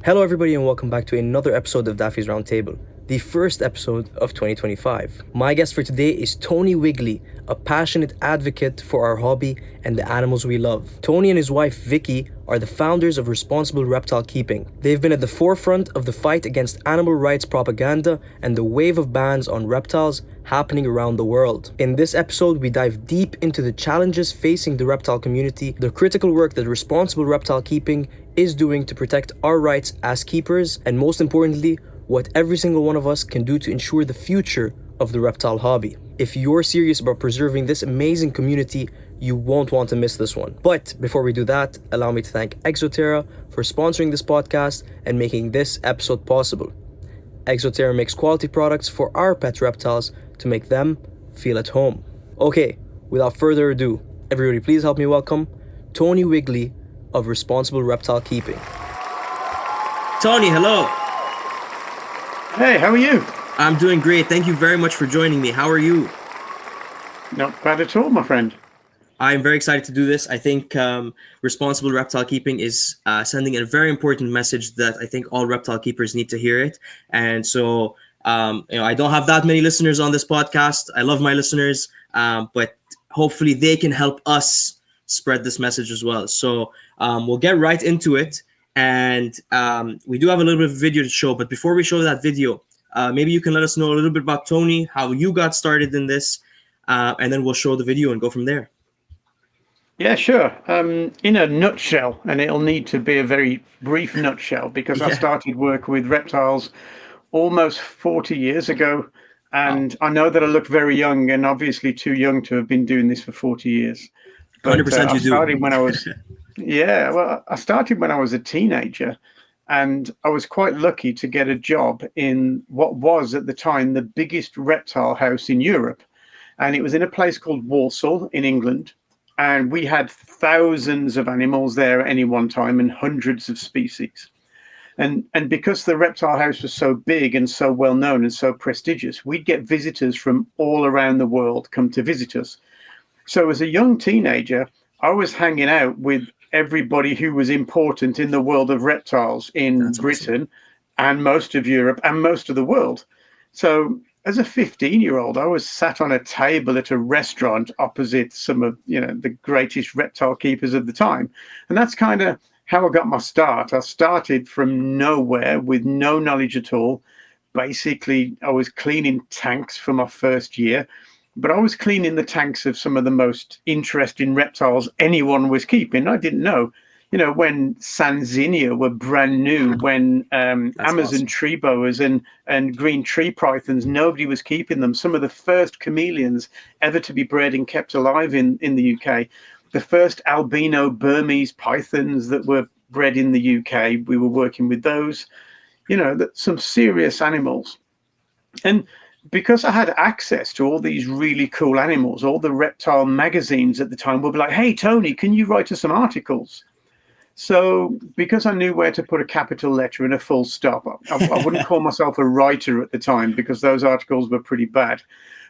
Hello, everybody, and welcome back to another episode of Daffy's Roundtable, the first episode of 2025. My guest for today is Tony Wigley, a passionate advocate for our hobby and the animals we love. Tony and his wife, Vickie, are the founders of Responsible Reptile Keeping. They've been at the forefront of the fight against animal rights propaganda and the wave of bans on reptiles happening around the world. In this episode, we dive deep into the challenges facing the reptile community, the critical work that Responsible Reptile Keeping is doing to protect our rights as keepers, and most importantly, what every single one of us can do to ensure the future of the reptile hobby. If you're serious about preserving this amazing community, you won't want to miss this one. But before we do that, allow me to thank Exoterra for sponsoring this podcast and making this episode possible. Exoterra makes quality products for our pet reptiles to make them feel at home. Okay, without further ado, everybody please help me welcome Tony Wigley of Responsible Reptile Keeping. Tony, hello. Hey, how are you? I'm doing great. Thank you very much for joining me. How are you? Not bad at all, my friend. I'm very excited to do this. I think Responsible Reptile Keeping is sending a very important message that I think all reptile keepers need to hear it. And so, I don't have that many listeners on this podcast. I love my listeners, but hopefully they can help us spread this message as well. So we'll get right into it. And we do have a little bit of video to show. But before we show that video, maybe you can let us know a little bit about Tony, how you got started in this, and then we'll show the video and go from there. Yeah, sure. In a nutshell, and it'll need to be a very brief nutshell because I started work with reptiles almost 40 years ago. And I know that I look very young and obviously too young to have been doing this for 40 years. But 100% you do. I started when I was, I started when I was a teenager. And I was quite lucky to get a job in what was at the time the biggest reptile house in Europe. And it was in a place called Walsall in England. And we had thousands of animals there at any one time and hundreds of species. And because the reptile house was so big and so well known and so prestigious, we'd get visitors from all around the world come to visit us. So as a young teenager, I was hanging out with everybody who was important in the world of reptiles in That's Britain awesome. and most of Europe and most of the world. So as a 15-year-old, I was sat on a table at a restaurant opposite some of the greatest reptile keepers of the time. And that's kind of how I got my start. I started from nowhere with no knowledge at all. Basically, I was cleaning tanks for my first year, but I was cleaning the tanks of some of the most interesting reptiles anyone was keeping. I didn't know. When Sanzinia were brand new, when Amazon awesome. tree boas and green tree pythons, nobody was keeping them. Some of the first chameleons ever to be bred and kept alive in the UK. The first albino Burmese pythons that were bred in the UK, we were working with those. Some serious animals. And because I had access to all these really cool animals, all the reptile magazines at the time would be like, hey, Tony, can you write us some articles? So because I knew where to put a capital letter and a full stop, I wouldn't call myself a writer at the time because those articles were pretty bad.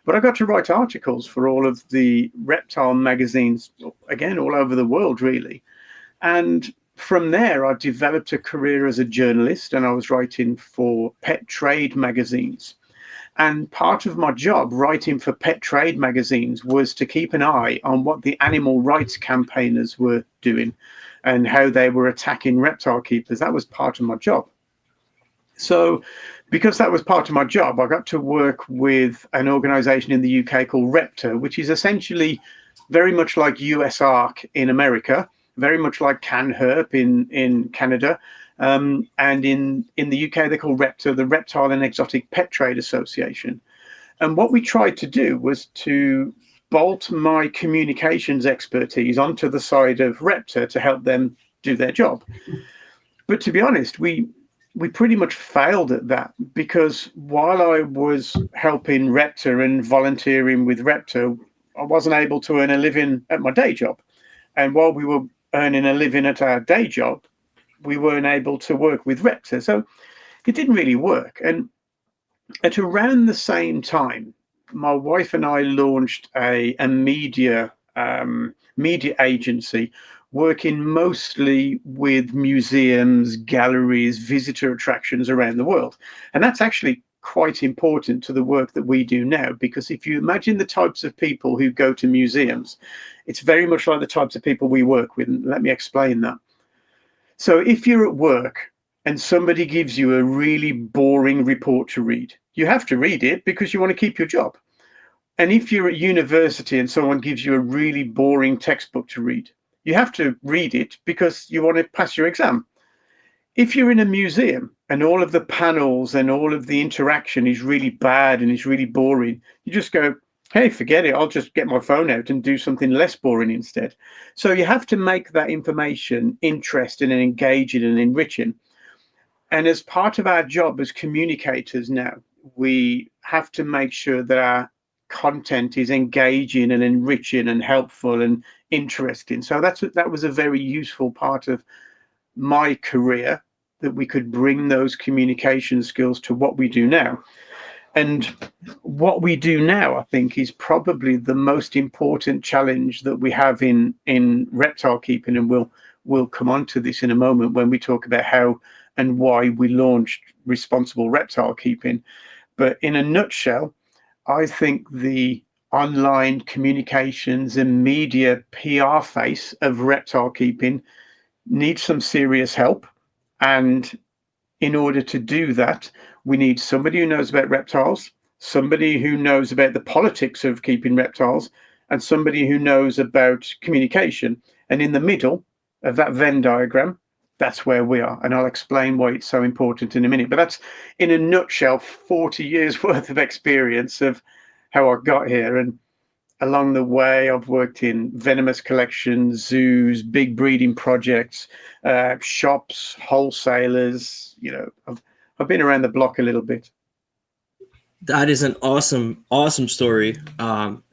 But I got to write articles for all of the reptile magazines, again, all over the world, really. And from there, I developed a career as a journalist, and I was writing for pet trade magazines. And part of my job writing for pet trade magazines was to keep an eye on what the animal rights campaigners were doing and how they were attacking reptile keepers. That was part of my job. So because that was part of my job, I got to work with an organization in the UK called Reptor, which is essentially very much like USARK in America, very much like CanHerp in Canada. And in the UK, they're called Reptor, the Reptile and Exotic Pet Trade Association. And what we tried to do was to bolt my communications expertise onto the side of Reptor to help them do their job. But to be honest, we pretty much failed at that because while I was helping Reptor and volunteering with Reptor, I wasn't able to earn a living at my day job. And while we were earning a living at our day job, we weren't able to work with Reptor. So it didn't really work. And at around the same time, my wife and I launched a media agency working mostly with museums, galleries, visitor attractions around the world. And that's actually quite important to the work that we do now, because if you imagine the types of people who go to museums, it's very much like the types of people we work with. And let me explain that. So if you're at work and somebody gives you a really boring report to read, you have to read it because you want to keep your job. And if you're at university and someone gives you a really boring textbook to read, you have to read it because you want to pass your exam. If you're in a museum and all of the panels and all of the interaction is really bad and it's really boring, you just go, hey, forget it. I'll just get my phone out and do something less boring instead. So you have to make that information interesting and engaging and enriching. And as part of our job as communicators now, we have to make sure that our content is engaging and enriching and helpful and interesting. So that was a very useful part of my career, that we could bring those communication skills to what we do now. And what we do now, I think, is probably the most important challenge that we have in reptile keeping, and we'll come on to this in a moment when we talk about how and why we launched Responsible Reptile Keeping. But in a nutshell, I think the online communications and media PR face of reptile keeping needs some serious help. And in order to do that, we need somebody who knows about reptiles, somebody who knows about the politics of keeping reptiles, and somebody who knows about communication. And in the middle of that Venn diagram, that's where we are. And I'll explain why it's so important in a minute. But that's, in a nutshell, 40 years worth of experience of how I got here. And along the way, I've worked in venomous collections, zoos, big breeding projects, shops, wholesalers. I've been around the block a little bit. That is an awesome story.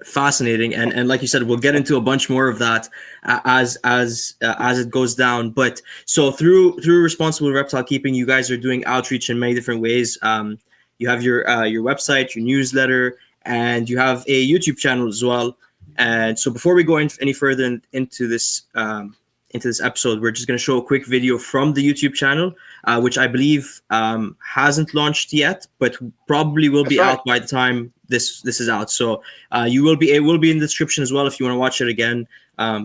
Fascinating, and like you said, we'll get into a bunch more of that as it goes down. But so through Responsible Reptile Keeping, you guys are doing outreach in many different ways. You have your website, your newsletter, and you have a YouTube channel as well. And so before we go any further into this episode, we're just going to show a quick video from the YouTube channel, which I believe hasn't launched yet, but probably will be out by the time this is out. So it will be in the description as well if you want to watch it again.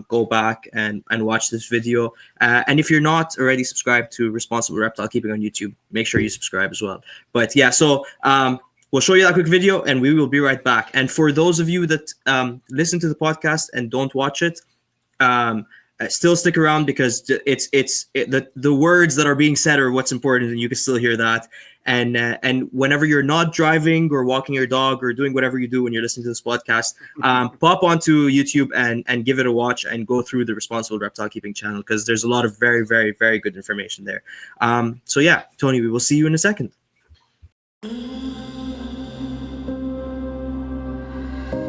Go back and watch this video. And if you're not already subscribed to Responsible Reptile Keeping on YouTube, make sure you subscribe as well. But yeah, so we'll show you that quick video and we will be right back. And for those of you that listen to the podcast and don't watch it, still stick around, because the words that are being said are what's important, and you can still hear that. And whenever you're not driving or walking your dog or doing whatever you do when you're listening to this podcast, pop onto YouTube and give it a watch and go through the Responsible Reptile Keeping channel, because there's a lot of very, very, very good information there. So yeah, Tony, we will see you in a second.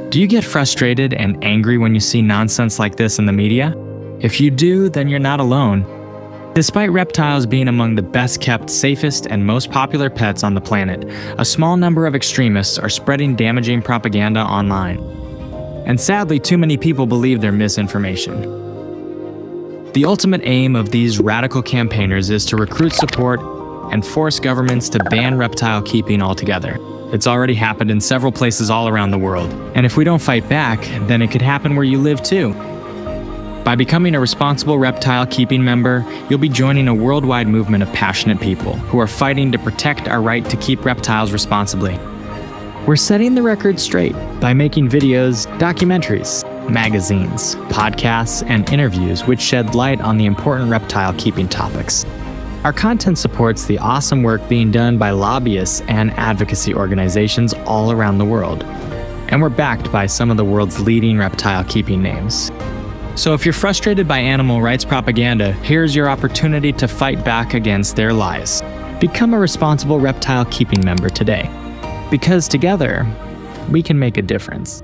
Do you get frustrated and angry when you see nonsense like this in the media? If you do, then you're not alone. Despite reptiles being among the best kept, safest, and most popular pets on the planet, a small number of extremists are spreading damaging propaganda online. And sadly, too many people believe their misinformation. The ultimate aim of these radical campaigners is to recruit support and force governments to ban reptile keeping altogether. It's already happened in several places all around the world, and if we don't fight back, then it could happen where you live too. By becoming a Responsible Reptile Keeping member, you'll be joining a worldwide movement of passionate people who are fighting to protect our right to keep reptiles responsibly. We're setting the record straight by making videos, documentaries, magazines, podcasts, and interviews which shed light on the important reptile keeping topics. Our content supports the awesome work being done by lobbyists and advocacy organizations all around the world. And we're backed by some of the world's leading reptile keeping names. So if you're frustrated by animal rights propaganda, here's your opportunity to fight back against their lies. Become a Responsible Reptile Keeping member today, because together, we can make a difference.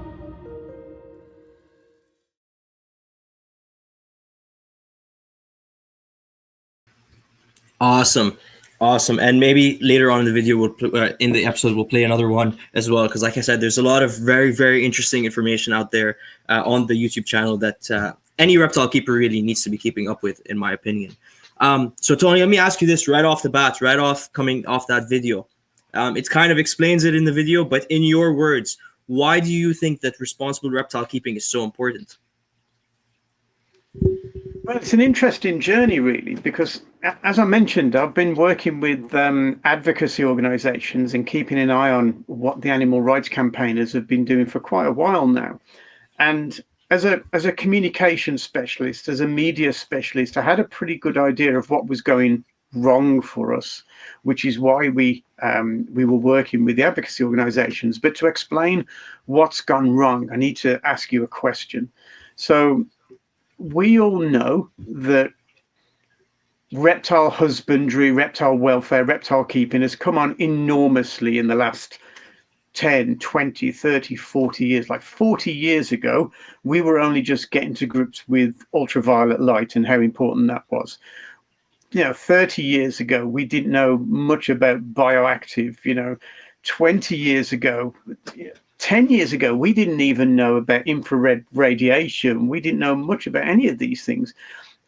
Awesome. And maybe later on in the video, in the episode, we'll play another one as well. Because like I said, there's a lot of very, very interesting information out there on the YouTube channel that any reptile keeper really needs to be keeping up with, in my opinion. So Tony, let me ask you this right off the bat, right off coming off that video. It kind of explains it in the video, but in your words, why do you think that responsible reptile keeping is so important? Well, it's an interesting journey, really, because as I mentioned, I've been working with advocacy organisations and keeping an eye on what the animal rights campaigners have been doing for quite a while now. And as a communication specialist, as a media specialist, I had a pretty good idea of what was going wrong for us, which is why we were working with the advocacy organisations. But to explain what's gone wrong, I need to ask you a question. So we all know that reptile husbandry, reptile welfare, reptile keeping has come on enormously in the last 10, 20, 30, 40 years. Like 40 years ago, we were only just getting to grips with ultraviolet light and how important that was. 30 years ago, we didn't know much about bioactive. 20 years ago, 10 years ago, we didn't even know about infrared radiation. We didn't know much about any of these things.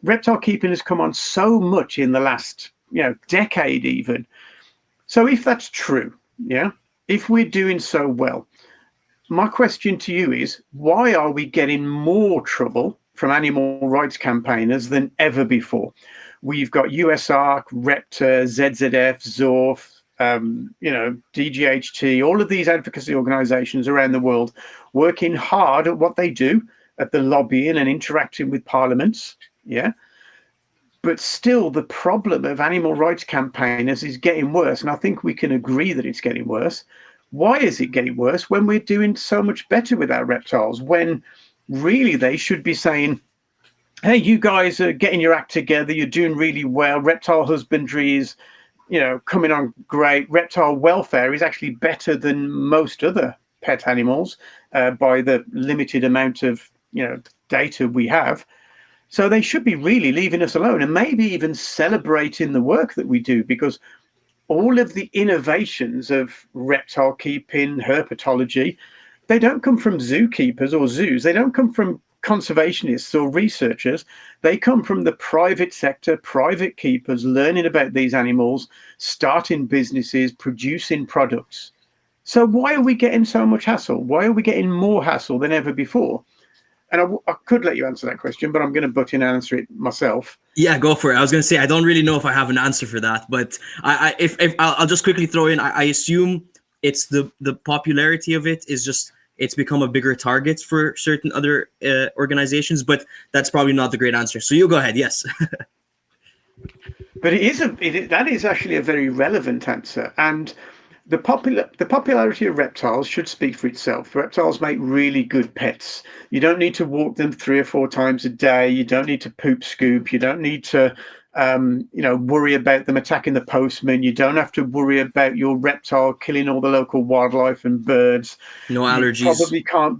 Reptile keeping has come on so much in the last, decade even. So if that's true, if we're doing so well, my question to you is, why are we getting more trouble from animal rights campaigners than ever before? We've got USARC, REPTA, ZZF, ZORF, DGHT, all of these advocacy organizations around the world working hard at what they do, at the lobbying and interacting with parliaments. But still, the problem of animal rights campaigners is getting worse. And I think we can agree that it's getting worse. Why is it getting worse when we're doing so much better with our reptiles, when really they should be saying, hey, you guys are getting your act together, you're doing really well, reptile husbandry is coming on great, reptile welfare is actually better than most other pet animals by the limited amount of data we have. So they should be really leaving us alone and maybe even celebrating the work that we do, because all of the innovations of reptile keeping, herpetology, they don't come from zookeepers or zoos. They don't come from conservationists or researchers. They come from the private sector, private keepers learning about these animals, starting businesses, producing products. So why are we getting so much hassle? Why are we getting more hassle than ever before? And I could let you answer that question, but I'm going to butt in and answer it myself. Yeah, go for it. I was going to say, I don't really know if I have an answer for that, but if I'll just quickly throw in, I assume it's the popularity of it is just, it's become a bigger target for certain other organizations, but that's probably not the great answer. So you go ahead. Yes. But that is actually a very relevant answer. And the popularity of reptiles should speak for itself. Reptiles make really good pets. You don't need to walk them 3 or 4 times a day. You don't need to poop scoop. You don't need to worry about them attacking the postman. You don't have to worry about your reptile killing all the local wildlife and birds. No allergies. You probably can't.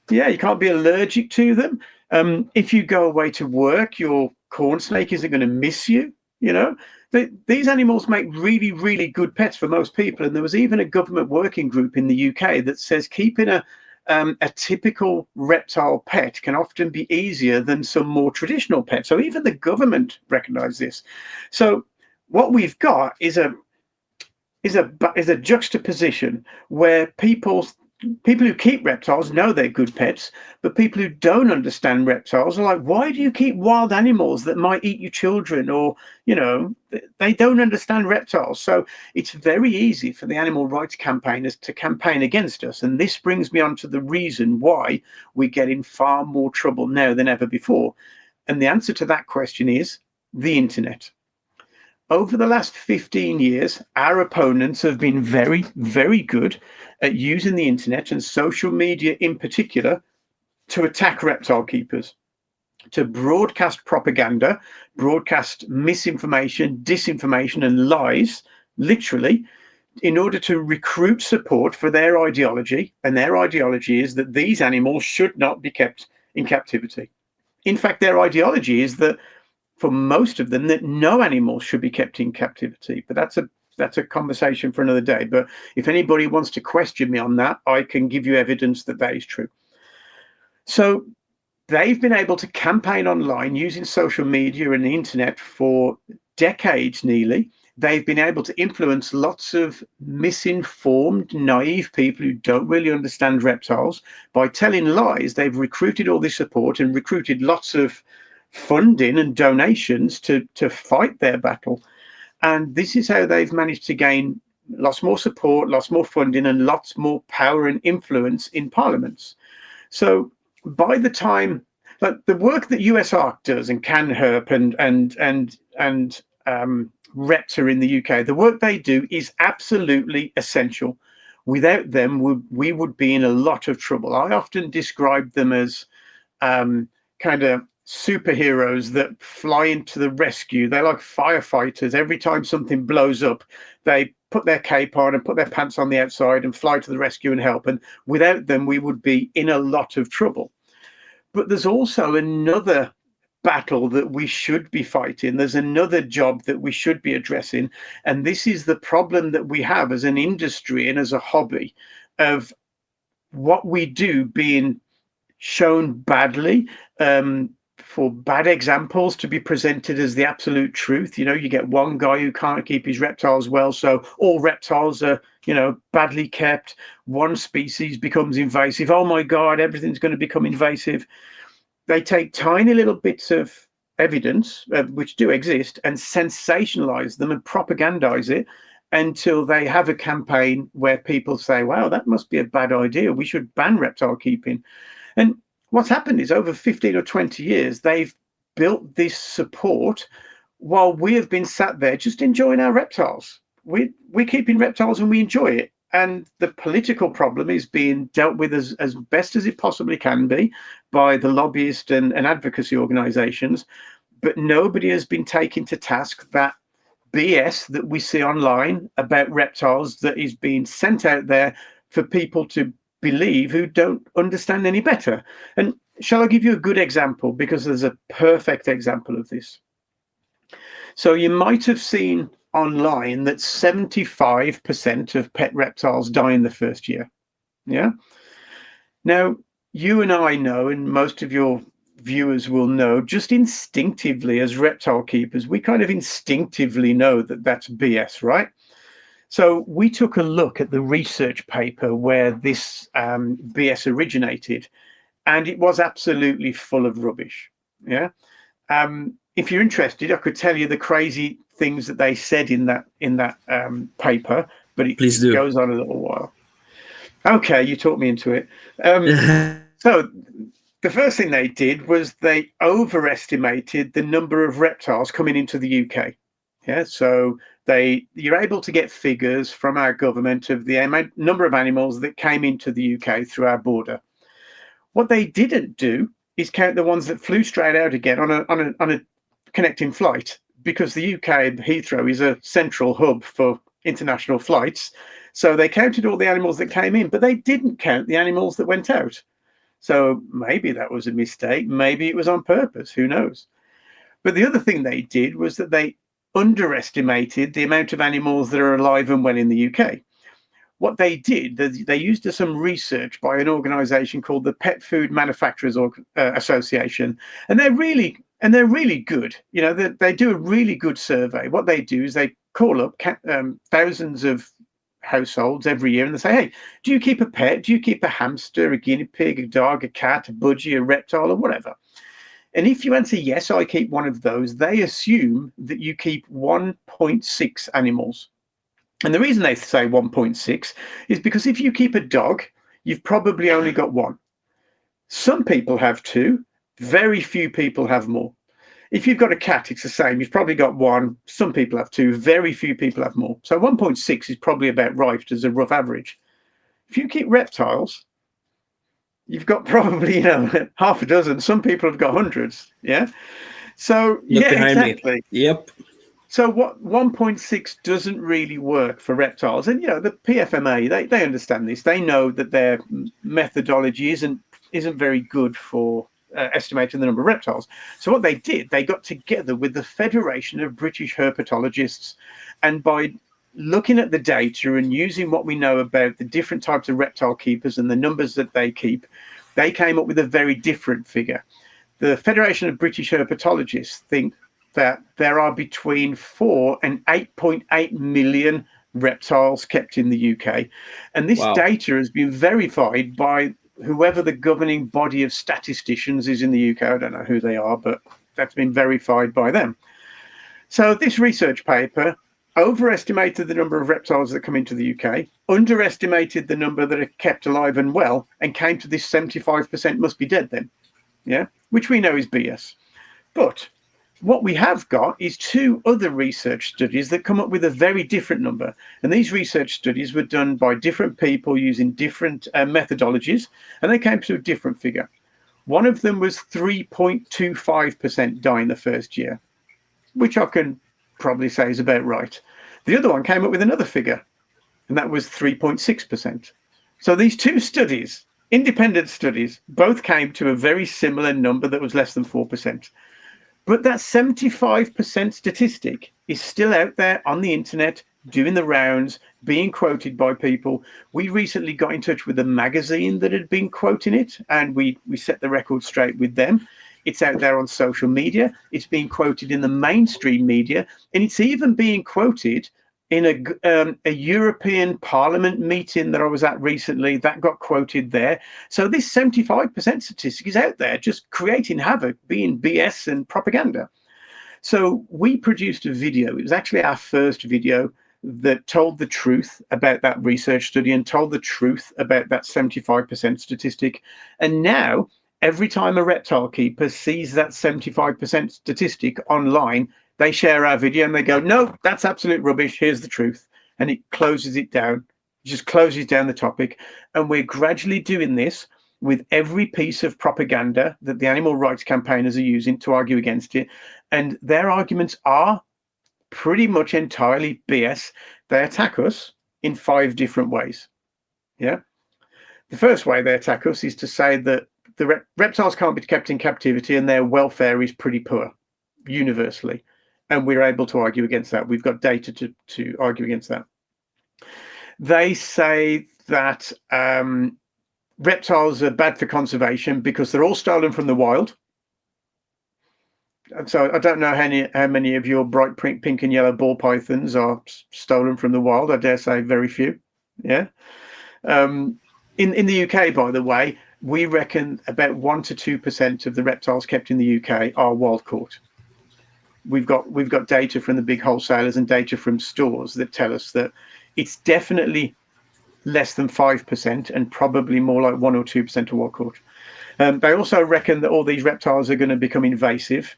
Yeah, you can't be allergic to them. If you go away to work, your corn snake isn't going to miss you. These animals make really, really good pets for most people. And there was even a government working group in the UK that says keeping a typical reptile pet can often be easier than some more traditional pets. So even the government recognized this. So what we've got is a juxtaposition where people who keep reptiles know they're good pets, but people who don't understand reptiles are like, why do you keep wild animals that might eat your children? Or, they don't understand reptiles. So it's very easy for the animal rights campaigners to campaign against us. And this brings me on to the reason why we get in far more trouble now than ever before. And the answer to that question is the internet. Over the last 15 years, our opponents have been very, very good at using the internet and social media in particular to attack reptile keepers, to broadcast propaganda, broadcast misinformation, disinformation, and lies, literally, in order to recruit support for their ideology. And their ideology is that these animals should not be kept in captivity. In fact, their ideology is that for most of them, that no animals should be kept in captivity. But that's a conversation for another day. But if anybody wants to question me on that, I can give you evidence that that is true. So they've been able to campaign online using social media and the internet for decades nearly. They've been able to influence lots of misinformed, naive people who don't really understand reptiles by telling lies. They've recruited all this support and recruited lots of funding and donations to fight their battle. And this is how they've managed to gain lots more support, lots more funding, and lots more power and influence in parliaments. So by the time, like the work that USARK does and CanHerp and Repta in the UK, the work they do is absolutely essential. Without them, we would be in a lot of trouble. I often describe them as kind of superheroes that fly into the rescue. They're like firefighters. Every time something blows up, they put their cape on and put their pants on the outside and fly to the rescue and help. And without them, we would be in a lot of trouble. But there's also another battle that we should be fighting. There's another job that we should be addressing. And this is the problem that we have as an industry and as a hobby of what we do being shown badly, for bad examples to be presented as the absolute truth. You get one guy who can't keep his reptiles well, so all reptiles are, badly kept. One species becomes invasive. Oh my God, everything's going to become invasive. They take tiny little bits of evidence, which do exist, and sensationalize them and propagandize it until they have a campaign where people say, wow, that must be a bad idea. We should ban reptile keeping. And what's happened is over 15 or 20 years, they've built this support while we have been sat there just enjoying our reptiles. We're keeping reptiles and we enjoy it. And the political problem is being dealt with as best as it possibly can be by the lobbyist and advocacy organizations. But nobody has been taken to task that BS that we see online about reptiles that is being sent out there for people to believe who don't understand any better. And shall I give you a good example? Because there's a perfect example of this. So you might have seen online that 75% of pet reptiles die in the first year. Yeah. Now, you and I know, and most of your viewers will know, just instinctively as reptile keepers, we kind of instinctively know that that's BS, right? So we took a look at the research paper where this BS originated, and it was absolutely full of rubbish. Yeah. If you're interested, I could tell you the crazy things that they said in that paper, but it Please do. goes on a little while. Okay, you talked me into it. So the first thing they did was they overestimated the number of reptiles coming into the UK. Yeah, so you're able to get figures from our government of the number of animals that came into the UK through our border. What they didn't do is count the ones that flew straight out again on a connecting flight, because the UK Heathrow is a central hub for international flights. So they counted all the animals that came in, but they didn't count the animals that went out. So maybe that was a mistake. Maybe it was on purpose. Who knows? But the other thing they did was that they underestimated the amount of animals that are alive and well in the UK. What they did, they used some research by an organization called the Pet Food Manufacturers Association, and they're really good. They do a really good survey. What they do is they call up thousands of households every year and they say, hey, do you keep a pet? Do you keep a hamster, a guinea pig, a dog, a cat, a budgie, a reptile, or whatever? And if you answer yes, I keep one of those, they assume that you keep 1.6 animals. And the reason they say 1.6 is because if you keep a dog, you've probably only got one. Some people have two, very few people have more. If you've got a cat, it's the same. You've probably got one. Some people have two, very few people have more. So 1.6 is probably about right as a rough average. If you keep reptiles, you've got probably, half a dozen. Some people have got hundreds. Yeah. So Look behind exactly. me. Yep. So what 1.6 doesn't really work for reptiles. And the PFMA, they understand this. They know that their methodology isn't very good for estimating the number of reptiles. So what they did, they got together with the Federation of British Herpetologists, and by looking at the data and using what we know about the different types of reptile keepers and the numbers that they keep, They came up with a very different figure. The Federation of British Herpetologists think that there are between 4 and 8.8 million reptiles kept in the UK. And this data has been verified by whoever the governing body of statisticians is in the UK. I don't know who they are, but that's been verified by them. So this research paper overestimated the number of reptiles that come into the UK, underestimated the number that are kept alive and well, and came to this 75% must be dead then, yeah, which we know is BS. But what we have got is 2 other research studies that come up with a very different number. And these research studies were done by different people using different methodologies, and they came to a different figure. One of them was 3.25% die in the first year, which I can probably say is about right. The other one came up with another figure, and that was 3.6%. So these 2 studies, independent studies, both came to a very similar number that was less than 4%. But that 75% statistic is still out there on the internet, doing the rounds, being quoted by people. We recently got in touch with a magazine that had been quoting it, and we set the record straight with them. It's out there on social media. It's being quoted in the mainstream media, and it's even being quoted in a European Parliament meeting that I was at recently. That got quoted there. So this 75% statistic is out there, just creating havoc, being BS and propaganda. So we produced a video. It was actually our first video that told the truth about that research study and told the truth about that 75% statistic. And now, every time a reptile keeper sees that 75% statistic online, they share our video and they go, no, that's absolute rubbish. Here's the truth. And it closes it down, just closes down the topic. And we're gradually doing this with every piece of propaganda that the animal rights campaigners are using to argue against it. And their arguments are pretty much entirely BS. They attack us in 5 different ways. Yeah. The first way they attack us is to say that the reptiles can't be kept in captivity and their welfare is pretty poor, universally. And we're able to argue against that. We've got data to argue against that. They say that reptiles are bad for conservation because they're all stolen from the wild. So I don't know how many of your bright pink and yellow ball pythons are stolen from the wild. I dare say very few. Yeah. In the UK, by the way, we reckon about 1 to 2% of the reptiles kept in the UK are wild caught. We've got data from the big wholesalers and data from stores that tell us that it's definitely less than 5% and probably more like 1 or 2% are wild caught. They also reckon that all these reptiles are going to become invasive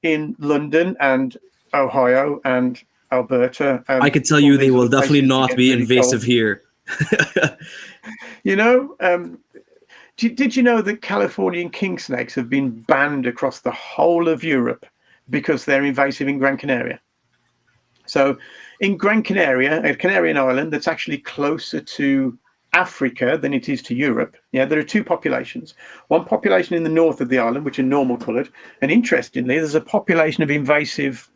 in London and Ohio and Alberta. I can tell you they will definitely not be invasive here. You know, did you know that Californian king snakes have been banned across the whole of Europe because they're invasive in Gran Canaria? So in Gran Canaria, a Canarian island that's actually closer to Africa than it is to Europe, yeah, there are 2 populations. One population in the north of the island, which are normal coloured, and interestingly, there's a population of invasive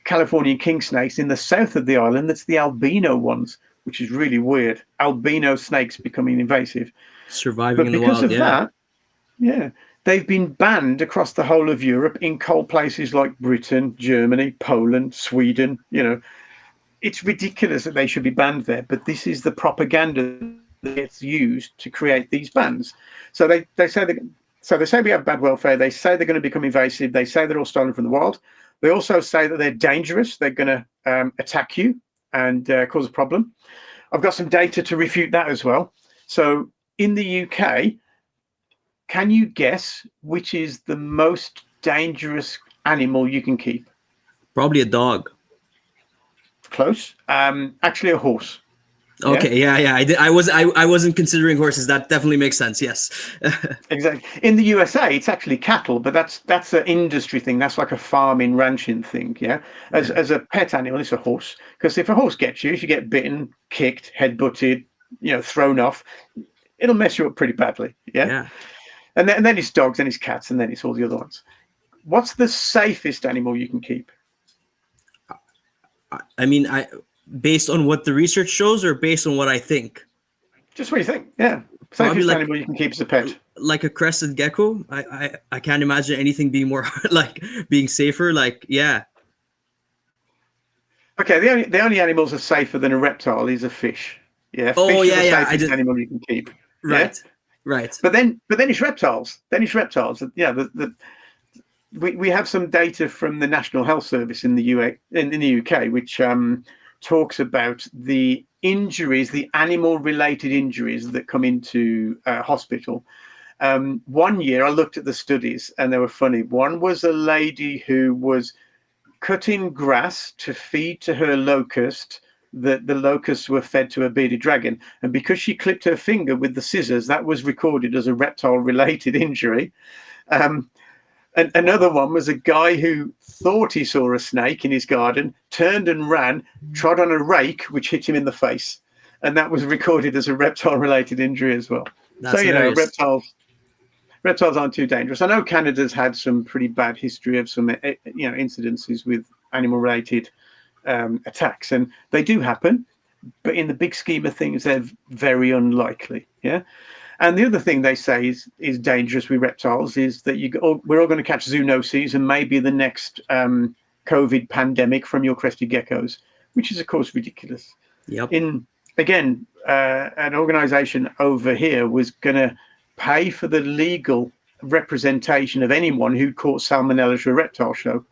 Californian king snakes in the south of the island that's the albino ones, which is really weird. Albino snakes becoming invasive. Surviving in the wild, because of that, yeah, they've been banned across the whole of Europe in cold places like Britain, Germany, Poland, Sweden. You know, it's ridiculous that they should be banned there, but this is the propaganda that gets used to create these bans. So they say we have bad welfare. They say they're going to become invasive. They say they're all stolen from the wild. They also say that they're dangerous. They're going to attack you and cause a problem. I've got some data to refute that as well. So in the UK, can you guess which is the most dangerous animal you can keep? Probably a dog. Close. Actually, a horse. Okay, yeah. I wasn't considering horses. That definitely makes sense. Yes. Exactly. In the USA, it's actually cattle, but that's an industry thing. That's like a farming, ranching thing. Yeah. As a pet animal, it's a horse. Because if a horse gets you, if you get bitten, kicked, head butted, thrown off, it'll mess you up pretty badly. Yeah. And then it's dogs, and it's cats, and then it's all the other ones. What's the safest animal you can keep? I mean, based on what the research shows, or based on what I think? Just what you think. Yeah. Probably Safest like animal you can keep as a pet. a crested gecko. I can't imagine anything being more like being safer. Like, yeah. Okay, the only animals that are safer than a reptile is a fish. Yeah, Oh fish are yeah, the yeah. I safest did. animal you can keep. Yeah, Right, right. but then it's reptiles. Then it's reptiles. Yeah, we have some data from the National Health Service in the in the UK, which talks about the injuries, the animal-related injuries that come into hospital. One year, I looked at the studies, and they were funny. One was a lady who was cutting grass to feed to her locust. That the locusts were fed to a bearded dragon, and because she clipped her finger with the scissors, that was recorded as a reptile-related injury. Um, and another one was a guy who thought he saw a snake in his garden, turned and ran, trod on a rake, which hit him in the face. And that was recorded as a reptile related injury as well. So, That's hilarious. reptiles aren't too dangerous. I know Canada's had some pretty bad history of some, incidences with animal related attacks, and they do happen. But in the big scheme of things, they're very unlikely. Yeah. And the other thing they say is dangerous with reptiles is that we're all going to catch zoonoses and maybe the next COVID pandemic from your crested geckos, which is of course ridiculous. Yep. An organization over here was going to pay for the legal representation of anyone who caught salmonella at a reptile show.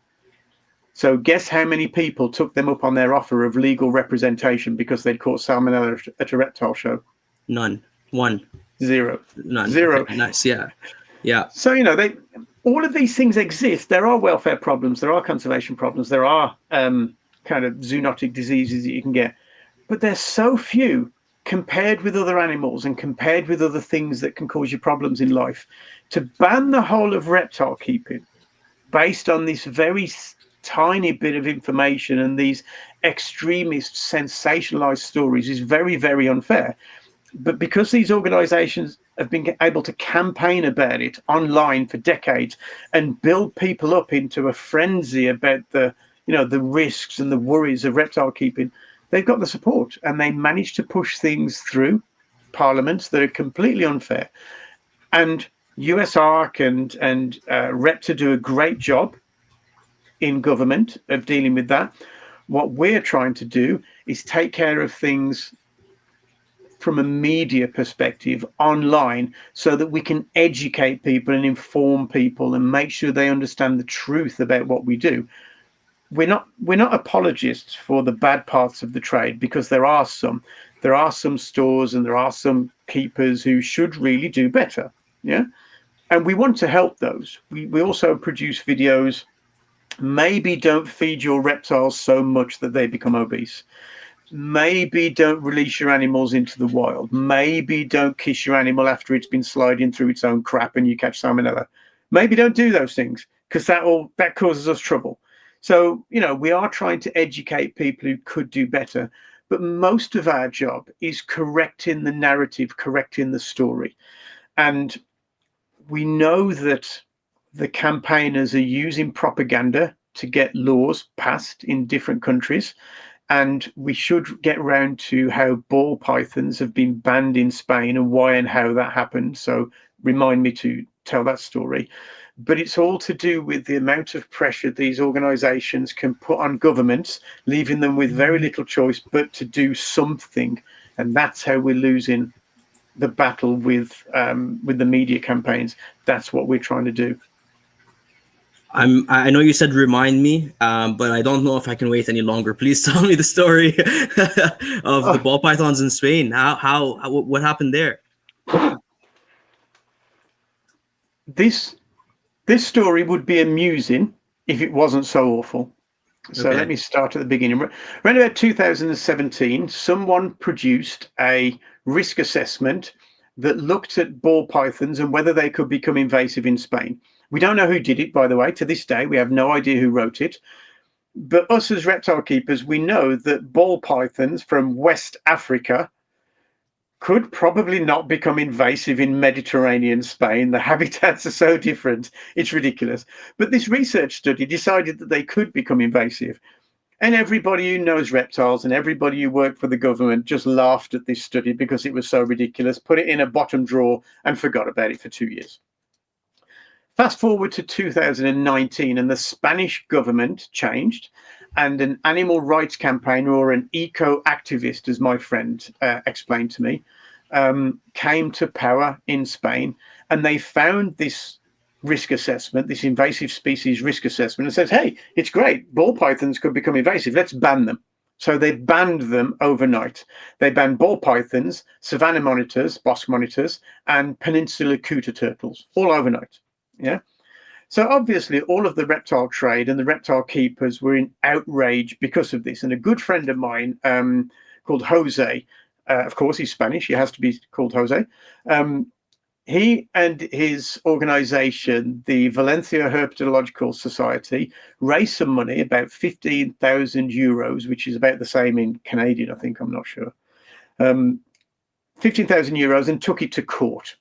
So guess how many people took them up on their offer of legal representation because they'd caught salmonella at a reptile show? None. One. Zero. None. Zero. Okay, nice. Yeah. Yeah. So, all of these things exist. There are welfare problems, there are conservation problems, there are kind of zoonotic diseases that you can get, but there's so few compared with other animals and compared with other things that can cause you problems in life. To ban the whole of reptile keeping based on this very tiny bit of information and these extremist sensationalized stories is very, very unfair. But because these organizations have been able to campaign about it online for decades and build people up into a frenzy about the risks and the worries of reptile keeping, they've got the support and they manage to push things through parliaments that are completely unfair. And USARC and REPTA do a great job in government of dealing with that. What we're trying to do is take care of things from a media perspective online so that we can educate people and inform people and make sure they understand the truth about what we do. We're not apologists for the bad parts of the trade, because there are some stores and there are some keepers who should really do better. Yeah. And we want to help those. We also produce videos. Maybe don't feed your reptiles so much that they become obese. Maybe don't release your animals into the wild. Maybe don't kiss your animal after it's been sliding through its own crap and you catch salmonella. Maybe don't do those things, because that causes us trouble. So, we are trying to educate people who could do better. But most of our job is correcting the narrative, correcting the story. And we know that the campaigners are using propaganda to get laws passed in different countries. And we should get round to how ball pythons have been banned in Spain and why and how that happened. So remind me to tell that story. But it's all to do with the amount of pressure these organizations can put on governments, leaving them with very little choice but to do something. And that's how we're losing the battle with the media campaigns. That's what we're trying to do. I know you said remind me, but I don't know if I can wait any longer. Please tell me the story of the ball pythons in Spain. What happened there? This story would be amusing if it wasn't so awful. So Okay. let me start at the beginning. Around about 2017, someone produced a risk assessment that looked at ball pythons and whether they could become invasive in Spain. We don't know who did it, by the way. To this day, we have no idea who wrote it. But us as reptile keepers, we know that ball pythons from West Africa could probably not become invasive in Mediterranean Spain. The habitats are so different. It's ridiculous. But this research study decided that they could become invasive. And everybody who knows reptiles and everybody who worked for the government just laughed at this study because it was so ridiculous, put it in a bottom drawer and forgot about it for 2 years. Fast forward to 2019, and the Spanish government changed, and an animal rights campaigner, or an eco-activist, as my friend explained to me, came to power in Spain, and they found this risk assessment, this invasive species risk assessment, and says, hey, it's great. Ball pythons could become invasive. Let's ban them. So they banned them overnight. They banned ball pythons, savanna monitors, bosque monitors, and peninsula cooter turtles, all overnight. Yeah. So obviously all of the reptile trade and the reptile keepers were in outrage because of this. And a good friend of mine called Jose, of course, he's Spanish. He has to be called Jose. He and his organization, the Valencia Herpetological Society, raised some money, about 15,000 euros, which is about the same in Canadian, I think, I'm not sure. 15,000 euros, and took it to court.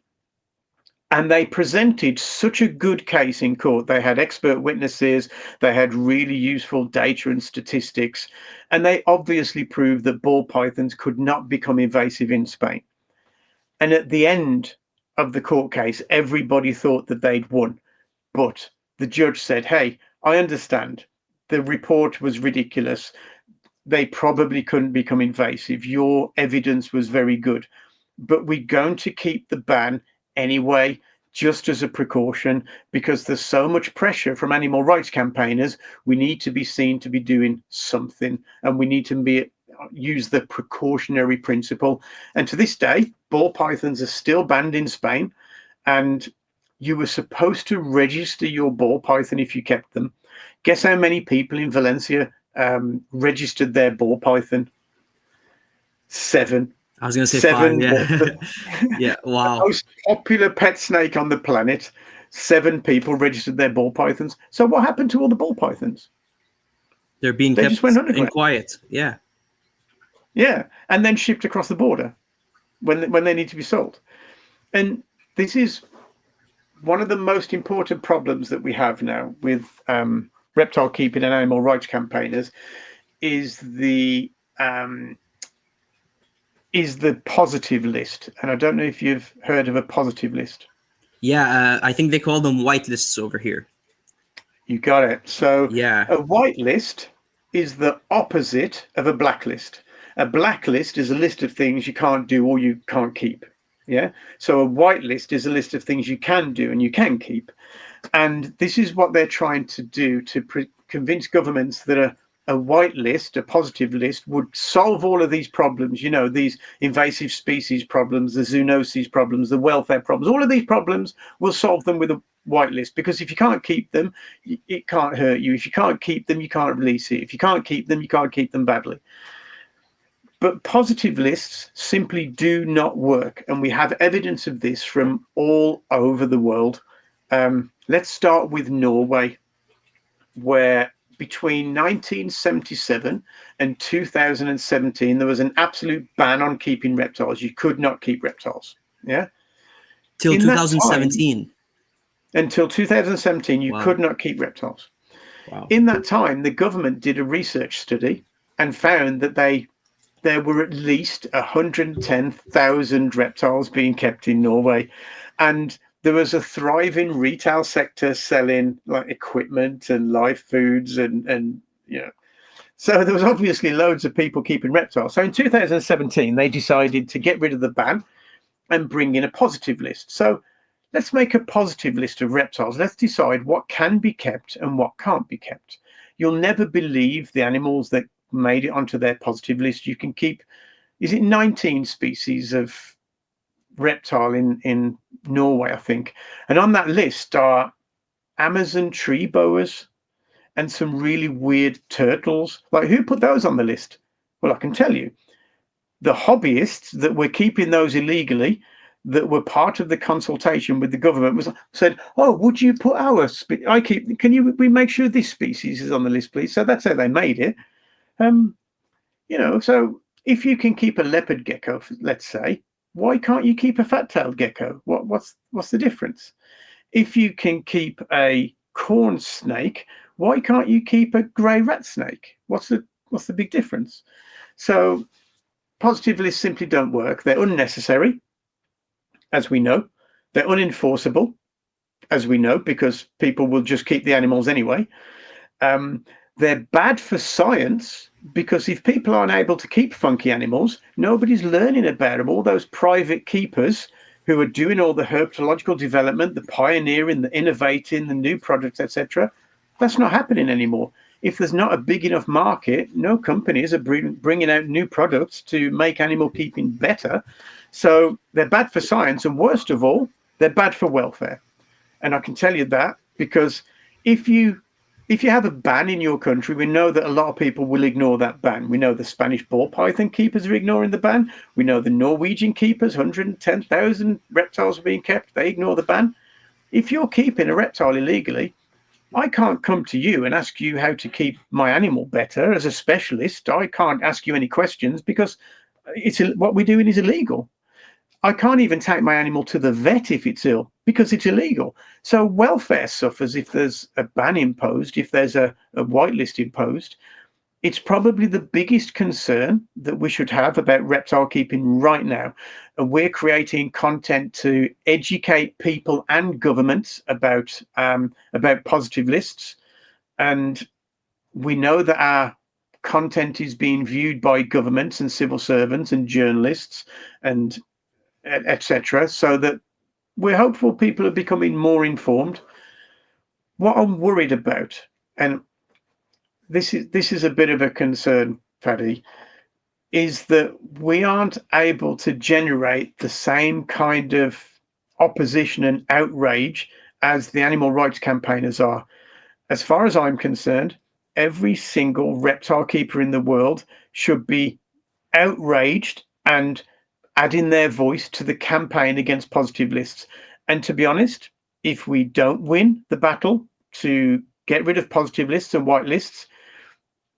And they presented such a good case in court. They had expert witnesses, they had really useful data and statistics, and they obviously proved that ball pythons could not become invasive in Spain. And at the end of the court case, everybody thought that they'd won. But the judge said, hey, I understand. The report was ridiculous. They probably couldn't become invasive. Your evidence was very good. But we're going to keep the ban anyway, just as a precaution, because there's so much pressure from animal rights campaigners. We need to be seen to be doing something, and we need to use the precautionary principle. And to this day, ball pythons are still banned in Spain, and you were supposed to register your ball python if you kept them. Guess how many people in Valencia registered their ball python? 7. I was going to say 7. 5. Yeah. Yeah. Wow. The most popular pet snake on the planet. 7 people registered their ball pythons. So what happened to all the ball pythons? They're being They kept just went underground. in quiet. Yeah. Yeah, and then shipped across the border when they need to be sold. And this is one of the most important problems that we have now with reptile keeping and animal rights campaigners is the positive list. And I don't know if you've heard of a positive list. Yeah, I think they call them white lists over here. You got it. So yeah, a white list is the opposite of a blacklist. A blacklist is a list of things you can't do or you can't keep. Yeah. So a white list is a list of things you can do and you can keep. And this is what they're trying to do to convince governments that a white list, a positive list, would solve all of these problems, you know, these invasive species problems, the zoonoses problems, the welfare problems. All of these problems, will solve them with a white list, because if you can't keep them, it can't hurt you. If you can't keep them, you can't release it. If you can't keep them, you can't keep them badly. But positive lists simply do not work. And we have evidence of this from all over the world. Let's start with Norway, where between 1977 and 2017, there was an absolute ban on keeping reptiles. You could not keep reptiles. Yeah. Till 2017. Until 2017, you Wow. could not keep reptiles. Wow. In that time, the government did a research study and found that there were at least 110,000 reptiles being kept in Norway. And there was a thriving retail sector selling like equipment and live foods and you know. So there was obviously loads of people keeping reptiles. So in 2017, they decided to get rid of the ban and bring in a positive list. So let's make a positive list of reptiles. Let's decide what can be kept and what can't be kept. You'll never believe the animals that made it onto their positive list. You can keep, is it 19 species of reptile in Norway, I think. And on that list are Amazon tree boas and some really weird turtles. Like, who put those on the list? Well, I can tell you. The hobbyists that were keeping those illegally, that were part of the consultation with the government, said, "Oh, would you put our we make sure this species is on the list, please?" So that's how they made it. You know, so if you can keep a leopard gecko, let's say, why can't you keep a fat-tailed gecko? What's the difference? If you can keep a corn snake, why can't you keep a grey rat snake? What's the What's the big difference? So positive lists simply don't work. They're unnecessary, as we know. They're unenforceable, as we know, because people will just keep the animals anyway. They're bad for science, because if people aren't able to keep funky animals, nobody's learning about them. All those private keepers who are doing all the herpetological development, the pioneering, the innovating, the new products, etc., that's not happening anymore. If there's not a big enough market, no companies are bringing out new products to make animal keeping better. So they're bad for science, and worst of all, they're bad for welfare. And I can tell you that because if you have a ban in your country, we know that a lot of people will ignore that ban. We know the Spanish ball python keepers are ignoring the ban. We know the Norwegian keepers, 110,000 reptiles are being kept. They ignore the ban. If you're keeping a reptile illegally, I can't come to you and ask you how to keep my animal better as a specialist. I can't ask you any questions because what we're doing is illegal. I can't even take my animal to the vet if it's ill because it's illegal. So welfare suffers if there's a ban imposed, if there's a whitelist imposed. It's probably the biggest concern that we should have about reptile keeping right now. And we're creating content to educate people and governments about positive lists. And we know that our content is being viewed by governments and civil servants and journalists and etc. So that we're hopeful people are becoming more informed. What I'm worried about, and this is a bit of a concern, Paddy, is that we aren't able to generate the same kind of opposition and outrage as the animal rights campaigners are. As far as I'm concerned, every single reptile keeper in the world should be outraged and adding their voice to the campaign against positive lists. And to be honest, if we don't win the battle to get rid of positive lists and white lists,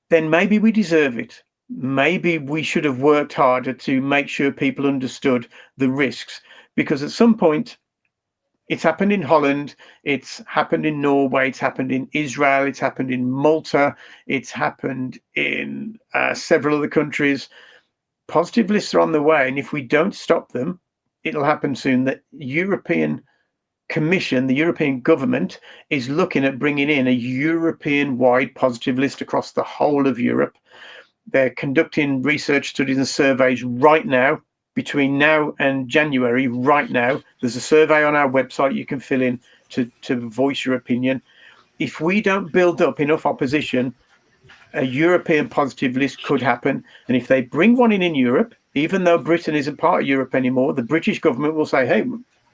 then maybe we deserve it. Maybe we should have worked harder to make sure people understood the risks. Because at some point, it's happened in Holland, it's happened in Norway, it's happened in Israel, it's happened in Malta, it's happened in several other countries. Positive lists are on the way, and if we don't stop them, it'll happen soon. The European Commission, the European government, is looking at bringing in a European-wide positive list across the whole of Europe. They're conducting research studies and surveys right now, between now and January, right now. There's a survey on our website you can fill in to voice your opinion. If we don't build up enough opposition, a European positive list could happen. And if they bring one in Europe, even though Britain isn't part of Europe anymore, the British government will say, hey,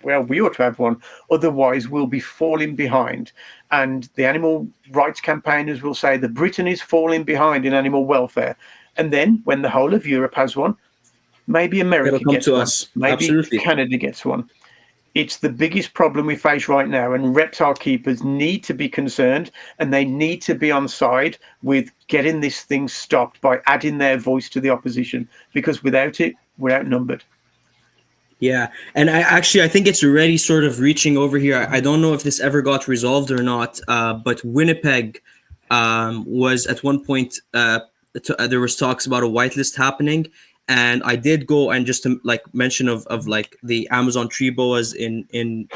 well, we ought to have one. Otherwise, we'll be falling behind. And the animal rights campaigners will say that Britain is falling behind in animal welfare. And then when the whole of Europe has one, maybe America gets one. Maybe Absolutely. Canada gets one. It's the biggest problem we face right now, and reptile keepers need to be concerned, and they need to be on side with getting this thing stopped by adding their voice to the opposition, because without it, we're outnumbered. Yeah, and I think it's already sort of reaching over here. I don't know if this ever got resolved or not, but Winnipeg was at one point, there was talks about a whitelist happening. And I did go and just to like mention of like the Amazon tree boas in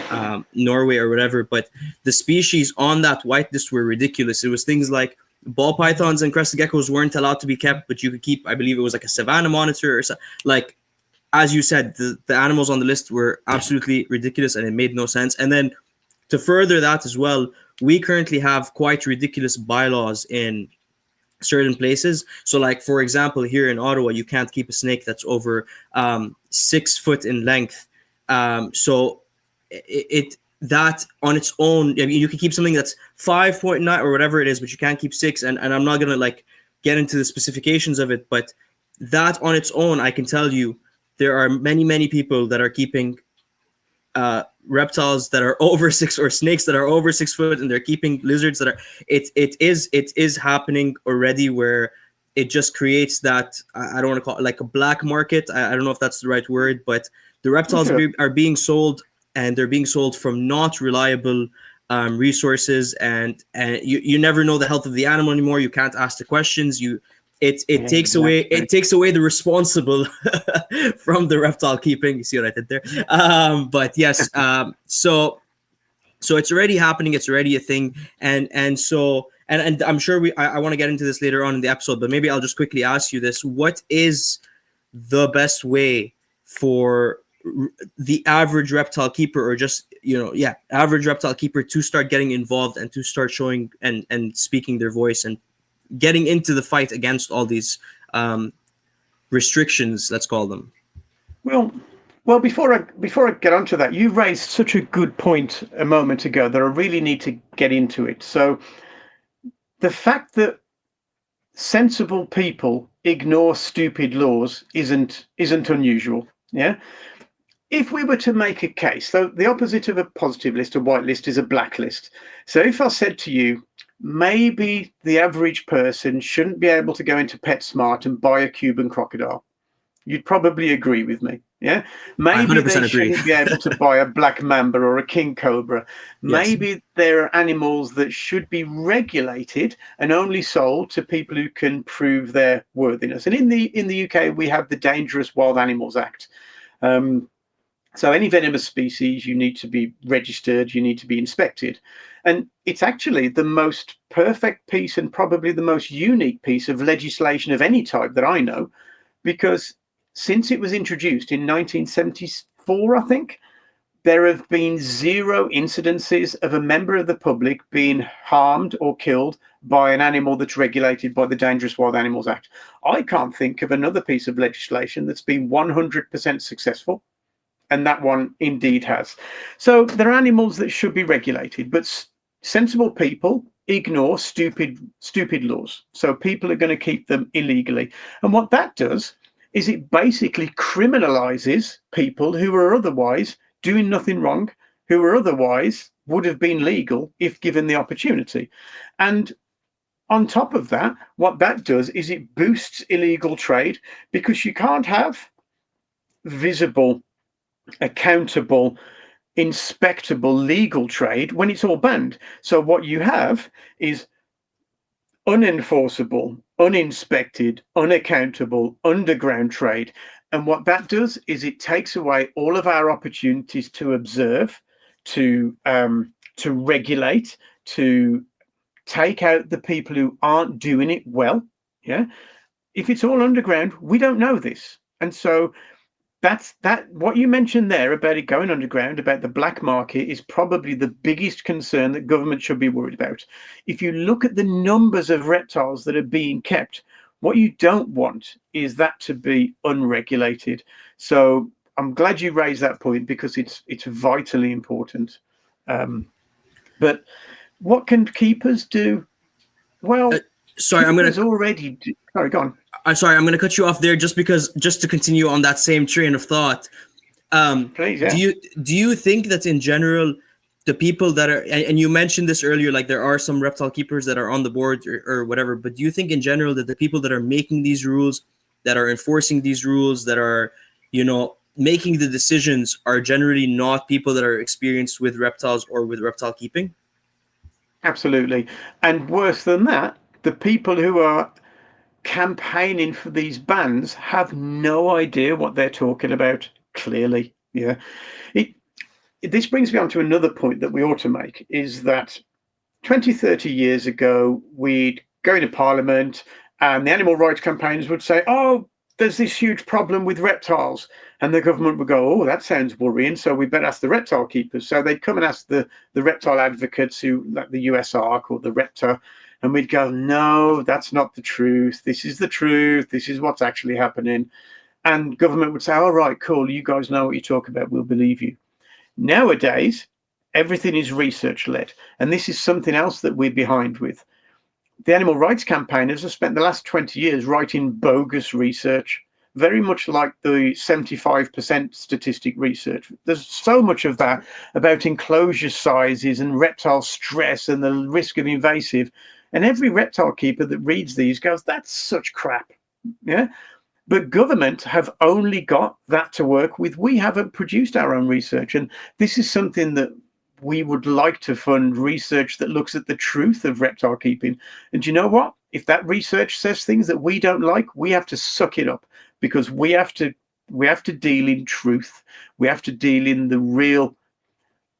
Norway or whatever, but the species on that whitelist were ridiculous. It was things like ball pythons and crested geckos weren't allowed to be kept, but you could keep, I believe it was like a savanna monitor or something. Like, as you said, the animals on the list were absolutely ridiculous and it made no sense. And then to further that as well, we currently have quite ridiculous bylaws in certain places. So like, for example, here in Ottawa, you can't keep a snake that's over 6 foot in length. So that on its own, I mean, you can keep something that's 5.9 or whatever it is, but you can't keep 6. And I'm not going to like get into the specifications of it, but that on its own, I can tell you, there are many, many people that are keeping reptiles that are over 6 or snakes that are over 6 foot, and they're keeping lizards that are it is happening already, where it just creates that, I don't want to call it like a black market. I don't know if that's the right word, but the reptiles are being sold, and they're being sold from not reliable resources, and you never know the health of the animal anymore. You can't ask the questions. it takes away the responsible from the reptile keeping. You see what I did there? But yes, so it's already happening. It's already a thing, and so I'm sure I want to get into this later on in the episode, but maybe I'll just quickly ask you this: what is the best way for the average reptile keeper, or just average reptile keeper, to start getting involved and to start showing and speaking their voice and getting into the fight against all these restrictions, let's call them? Well, before I get onto that, you raised such a good point a moment ago that I really need to get into it. So the fact that sensible people ignore stupid laws isn't unusual. Yeah. If we were to make a case, so the opposite of a positive list, a white list, is a black list. So if I said to you, maybe the average person shouldn't be able to go into PetSmart and buy a Cuban crocodile, you'd probably agree with me. Yeah. Maybe they shouldn't be able to buy a black mamba or a king cobra. Maybe yes, there are animals that should be regulated and only sold to people who can prove their worthiness. And in the UK, we have the Dangerous Wild Animals Act. So any venomous species, you need to be registered, you need to be inspected. And it's actually the most perfect piece and probably the most unique piece of legislation of any type that I know, because since it was introduced in 1974, I think, there have been 0 incidences of a member of the public being harmed or killed by an animal that's regulated by the Dangerous Wild Animals Act. I can't think of another piece of legislation that's been 100% successful, and that one indeed has. So there are animals that should be regulated, but sensible people ignore stupid laws. So people are going to keep them illegally. And what that does is it basically criminalizes people who are otherwise doing nothing wrong, who are otherwise would have been legal if given the opportunity. And on top of that, what that does is it boosts illegal trade, because you can't have visible, accountable, inspectable legal trade when it's all banned. So what you have is unenforceable, uninspected, unaccountable, underground trade. And what that does is it takes away all of our opportunities to observe, to regulate, to take out the people who aren't doing it well. Yeah. If it's all underground, we don't know this. And so that's what you mentioned there about it going underground, about the black market, is probably the biggest concern that government should be worried about. If you look at the numbers of reptiles that are being kept, what you don't want is that to be unregulated. So I'm glad you raised that point, because it's vitally important. But what can keepers do? Well, sorry, I'm going to already. Sorry, go on. I'm sorry, I'm going to cut you off there just to continue on that same train of thought. Please, yeah. Do you think that in general, the people that are, and you mentioned this earlier, like there are some reptile keepers that are on the board or whatever, but do you think in general that the people that are making these rules, that are enforcing these rules, that are, making the decisions, are generally not people that are experienced with reptiles or with reptile keeping? Absolutely. And worse than that, the people who are campaigning for these bans have no idea what they're talking about, clearly. Yeah. This brings me on to another point that we ought to make, is that 20, 30 years ago, we'd go into Parliament and the animal rights campaigners would say, oh, there's this huge problem with reptiles. And the government would go, oh, that sounds worrying, so we better ask the reptile keepers. So they'd come and ask the reptile advocates, who, like the USARC or the Repta, and we'd go, no, that's not the truth. This is the truth. This is what's actually happening. And government would say, all right, cool. You guys know what you talk about. We'll believe you. Nowadays, everything is research led. And this is something else that we're behind with. The animal rights campaigners have spent the last 20 years writing bogus research, very much like the 75% statistic research. There's so much of that about enclosure sizes and reptile stress and the risk of invasive. And every reptile keeper that reads these goes, that's such crap. Yeah. But government have only got that to work with. We haven't produced our own research. And this is something that we would like to fund research that looks at the truth of reptile keeping. And you know what? If that research says things that we don't like, we have to suck it up, because we have to deal in truth. We have to deal in the real,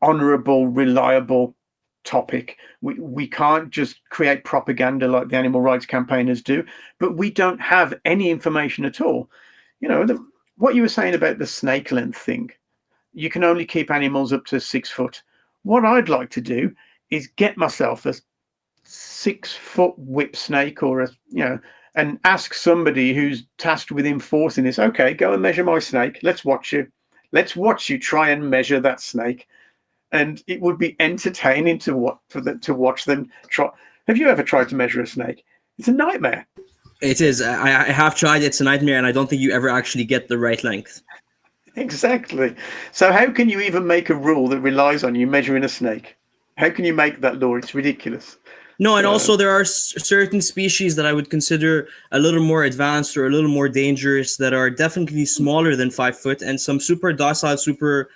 honorable, reliable topic. We can't just create propaganda like the animal rights campaigners do, but we don't have any information at all. What you were saying about the snake length thing, you can only keep animals up to 6 foot. What I'd like to do is get myself a 6 foot whip snake, or and ask somebody who's tasked with enforcing this. Okay, go and measure my snake. Let's watch you. Let's watch you try and measure that snake. And it would be entertaining to watch them try. Have you ever tried to measure a snake? It's a nightmare. It is. I have tried. It's a nightmare, and I don't think you ever actually get the right length. Exactly. So how can you even make a rule that relies on you measuring a snake? How can you make that law? It's ridiculous. No, and also there are certain species that I would consider a little more advanced or a little more dangerous that are definitely smaller than 5 foot, and some super docile, super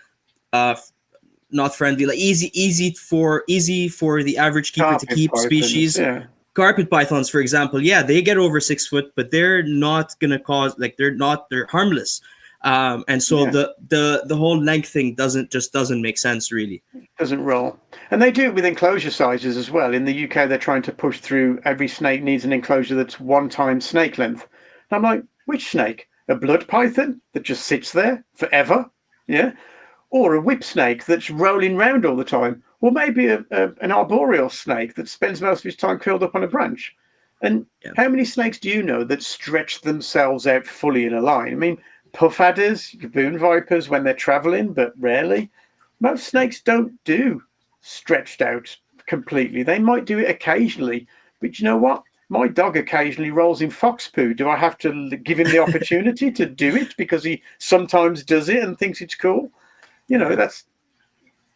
not friendly, like easy for the average keeper Carpet to keep pythons, species. yeah. Carpet pythons, for example, yeah, they get over 6 foot, but they're not gonna cause, like, they're harmless. And so the whole length thing doesn't make sense, really. Doesn't roll. And they do it with enclosure sizes as well. In the UK, they're trying to push through every snake needs an enclosure that's 1 time snake length. And I'm like, which snake? A blood python that just sits there forever? Yeah. Or a whip snake that's rolling round all the time? Or maybe an arboreal snake that spends most of his time curled up on a branch? And how many snakes do you know that stretch themselves out fully in a line? I mean, puff adders, baboon vipers when they're traveling, but rarely. Most snakes don't do stretched out completely. They might do it occasionally, but you know what? My dog occasionally rolls in fox poo. Do I have to give him the opportunity to do it because he sometimes does it and thinks it's cool?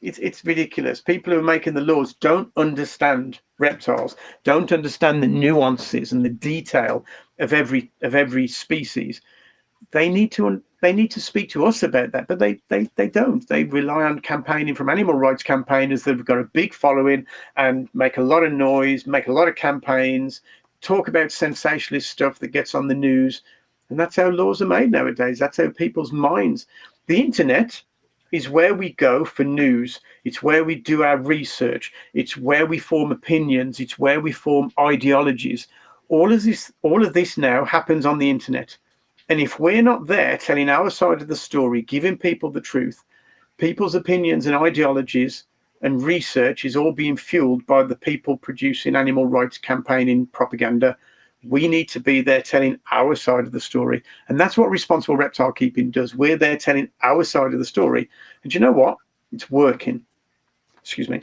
It's ridiculous. People who are making the laws don't understand reptiles, don't understand the nuances and the detail of every species. They need to speak to us about that, but they don't. They rely on campaigning from animal rights campaigners that have got a big following and make a lot of noise, make a lot of campaigns, talk about sensationalist stuff that gets on the news. And that's how laws are made nowadays. That's how people's minds. The internet is where we go for news. It's where we do our research. It's where we form opinions. It's where we form ideologies. All of this now happens on the internet. And if we're not there telling our side of the story, giving people the truth, people's opinions and ideologies and research is all being fueled by the people producing animal rights campaigning propaganda. We need to be there telling our side of the story. And that's what Responsible Reptile Keeping does. We're there telling our side of the story. And you know what? It's working. Excuse me.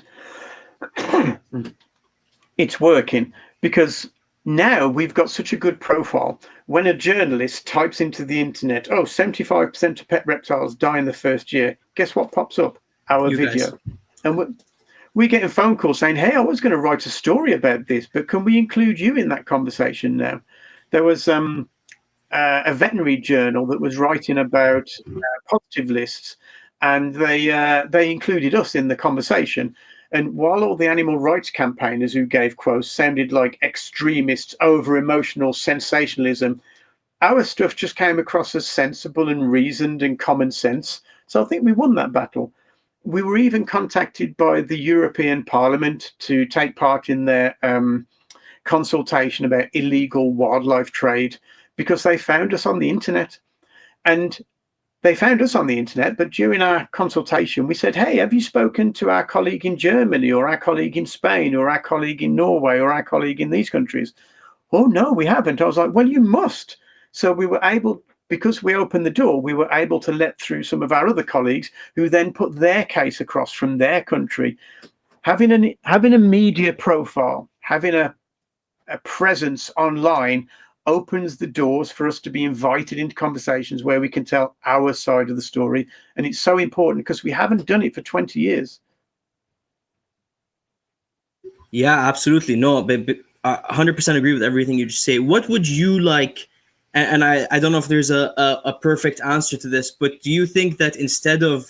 It's working because now we've got such a good profile. When a journalist types into the internet, 75% of pet reptiles die in the first year, guess what pops up? Our video. Guys. And we're getting phone calls saying, hey, I was going to write a story about this, but can we include you in that conversation now? There was a veterinary journal that was writing about positive lists, and they included us in the conversation. And while all the animal rights campaigners who gave quotes sounded like extremists, over-emotional sensationalism, our stuff just came across as sensible and reasoned and common sense. So I think we won that battle. We were even contacted by the European Parliament to take part in their consultation about illegal wildlife trade because they found us on the internet. And they found us on the internet, but during our consultation, we said, hey, have you spoken to our colleague in Germany or our colleague in Spain or our colleague in Norway or our colleague in these countries? Oh, no, we haven't. I was like, well, you must. So we were able, because we opened the door, we were able to let through some of our other colleagues who then put their case across from their country. Having a media profile, having a presence online opens the doors for us to be invited into conversations where we can tell our side of the story. And it's so important because we haven't done it for 20 years. Yeah, absolutely. No, but 100% agree with everything you just say. What would you like? And I don't know if there's a perfect answer to this, but do you think that instead of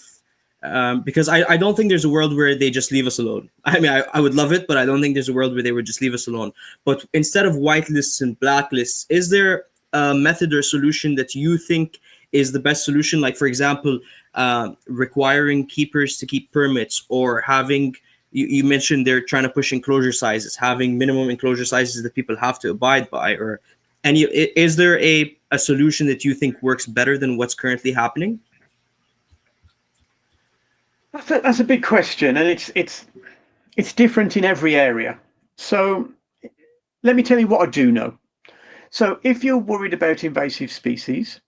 because I don't think there's a world where they just leave us alone. I mean, I would love it, but I don't think there's a world where they would just leave us alone. But instead of whitelists and blacklists, is there a method or solution that you think is the best solution? Like, for example, requiring keepers to keep permits, or having, you mentioned they're trying to push enclosure sizes, having minimum enclosure sizes that people have to abide by, or is there a solution that you think works better than what's currently happening? That's a big question, and it's different in every area. So let me tell you what I do know. So if you're worried about invasive species,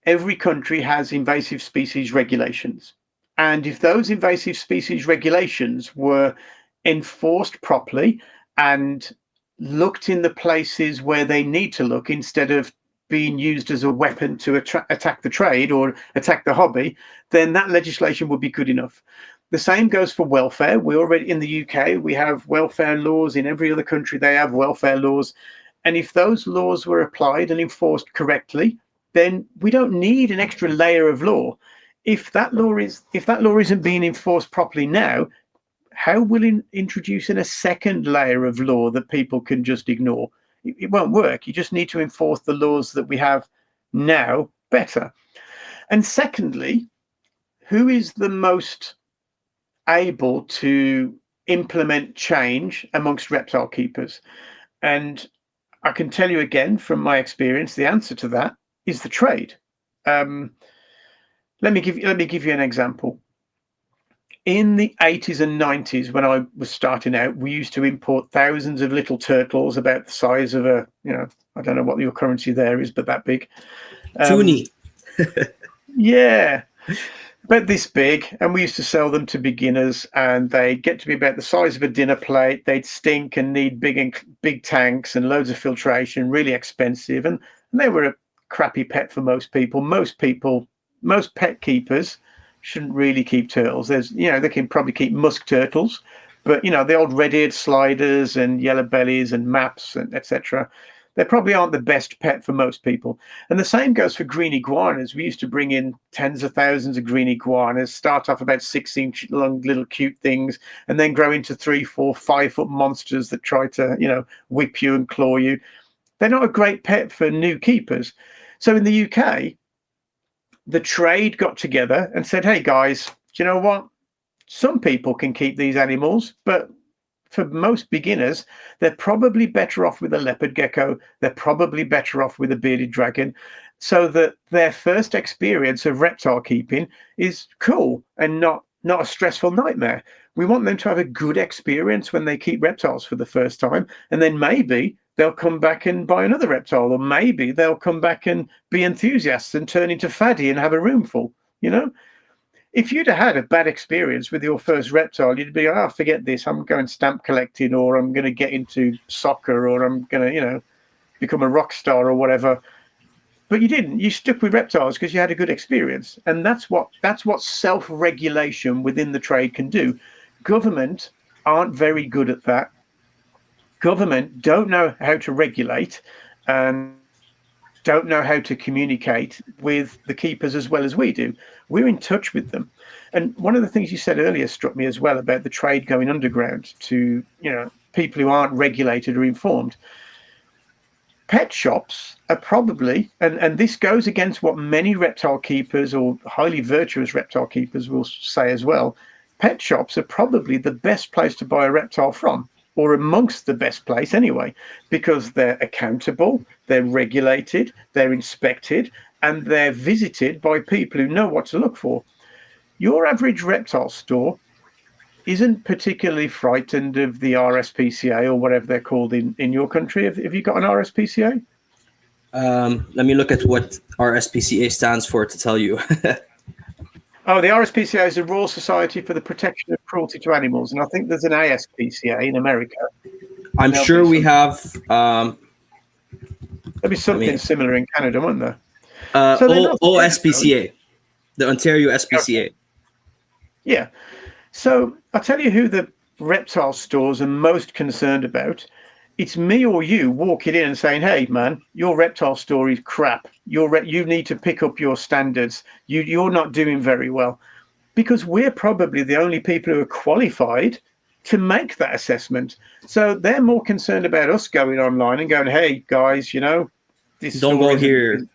every country has invasive species regulations. And if those invasive species regulations were enforced properly and looked in the places where they need to look, instead of being used as a weapon to attack the trade or attack the hobby, then that legislation would be good enough. The same goes for welfare. We already, in the UK, we have welfare laws. In every other country, they have welfare laws. And if those laws were applied and enforced correctly, then we don't need an extra layer of law. If that law isn't being enforced properly now, how will introduce in a second layer of law that people can just ignore? It won't work. You just need to enforce the laws that we have now better. And secondly, who is the most able to implement change amongst reptile keepers? And I can tell you again from my experience, the answer to that is the trade. Let me give you an example. In the 80s and 90s, when I was starting out, we used to import thousands of little turtles about the size of a, I don't know what your currency there is, but that big. Toonie. Yeah, about this big. And we used to sell them to beginners, and they'd get to be about the size of a dinner plate. They'd stink and need big tanks and loads of filtration, really expensive. And they were a crappy pet for most people. Most pet keepers shouldn't really keep turtles. They can probably keep musk turtles, but the old red-eared sliders and yellow bellies and maps and etc. They probably aren't the best pet for most people. And the same goes for green iguanas. We used to bring in tens of thousands of green iguanas, start off about 6-inch long little cute things, and then grow into 3, 4, 5-foot monsters that try to, whip you and claw you. They're not a great pet for new keepers. So in the UK, the trade got together and said, hey guys, do you know what? Some people can keep these animals, but for most beginners, they're probably better off with a leopard gecko. They're probably better off with a bearded dragon, so that their first experience of reptile keeping is cool and not a stressful nightmare. We want them to have a good experience when they keep reptiles for the first time, and then maybe they'll come back and buy another reptile, or maybe they'll come back and be enthusiasts and turn into faddy and have a room full. If you'd have had a bad experience with your first reptile, you'd be, oh, forget this, I'm going stamp collecting, or I'm going to get into soccer, or I'm going to, become a rock star or whatever. But you didn't. You stuck with reptiles because you had a good experience. And that's what self-regulation within the trade can do. Government aren't very good at that. Government don't know how to regulate and don't know how to communicate with the keepers as well as we do. We're in touch with them. And one of the things you said earlier struck me as well about the trade going underground to, people who aren't regulated or informed. Pet shops are probably, and this goes against what many reptile keepers or highly virtuous reptile keepers will say as well, pet shops are probably the best place to buy a reptile from, or amongst the best place anyway, because they're accountable, they're regulated, they're inspected, and they're visited by people who know what to look for. Your average reptile store isn't particularly frightened of the RSPCA or whatever they're called in your country. Have you got an RSPCA? Let me look at what RSPCA stands for to tell you. Oh, the RSPCA is the Royal Society for the Protection of Cruelty to Animals, and I think there's an ASPCA in America. I'm sure we have. There'll be something similar in Canada, won't there? OSPCA, the Ontario SPCA. Okay. Yeah. So I'll tell you who the reptile stores are most concerned about. It's me or you walking in and saying, hey, man, your reptile store is crap. You need to pick up your standards. You're not doing very well. because we're probably the only people who are qualified to make that assessment. So they're more concerned about us going online and going, hey, guys, this Don't store go isn't. here.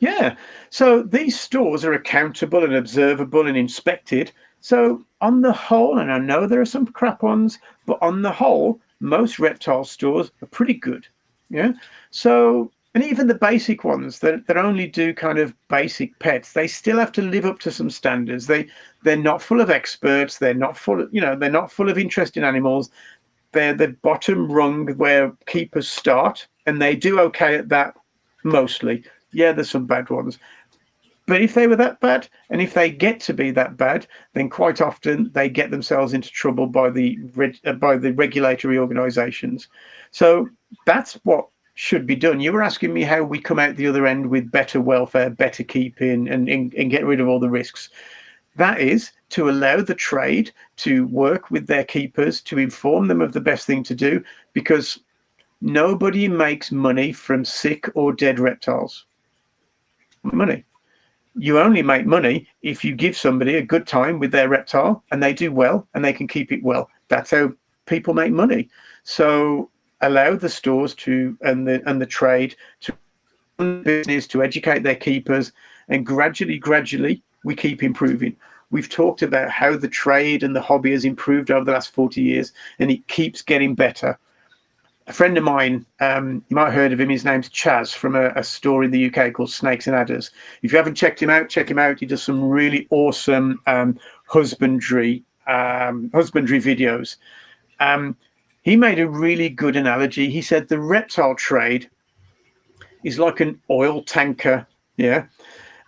Yeah. So these stores are accountable and observable and inspected. So on the whole, and I know there are some crap ones, but on the whole, most reptile stores are pretty good. Yeah. So, and even the basic ones that only do kind of basic pets, they still have to live up to some standards. They're not full of experts. They're not full of, they're not full of interest in animals. They're the bottom rung where keepers start, and they do okay at that mostly. Yeah, there's some bad ones. But if they were that bad, and if they get to be that bad, then quite often they get themselves into trouble by the regulatory organisations. So that's what should be done. You were asking me how we come out the other end with better welfare, better keeping, and get rid of all the risks. That is to allow the trade to work with their keepers, to inform them of the best thing to do, because nobody makes money from sick or dead reptiles. Money. You only make money if you give somebody a good time with their reptile and they do well and they can keep it well. That's how people make money. So allow the stores to and the trade to run business, to educate their keepers, and gradually we keep improving. We've talked about how the trade and the hobby has improved over the last 40 years, and it keeps getting better. A friend of mine, you might have heard of him. His name's Chaz from a store in the UK called Snakes and Adders. If you haven't checked him out, check him out. He does some really awesome husbandry videos. He made a really good analogy. He said the reptile trade is like an oil tanker, yeah,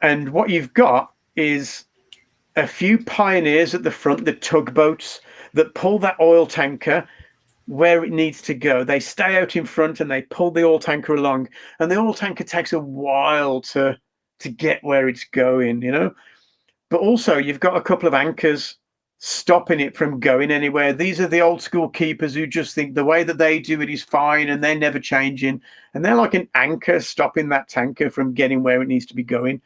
and what you've got is a few pioneers at the front, the tugboats that pull that oil tanker where it needs to go. They stay out in front and they pull the oil tanker along, and the oil tanker takes a while to get where it's going, But also you've got a couple of anchors stopping it from going anywhere. These are the old school keepers who just think the way that they do it is fine and they're never changing. And they're like an anchor stopping that tanker from getting where it needs to be going.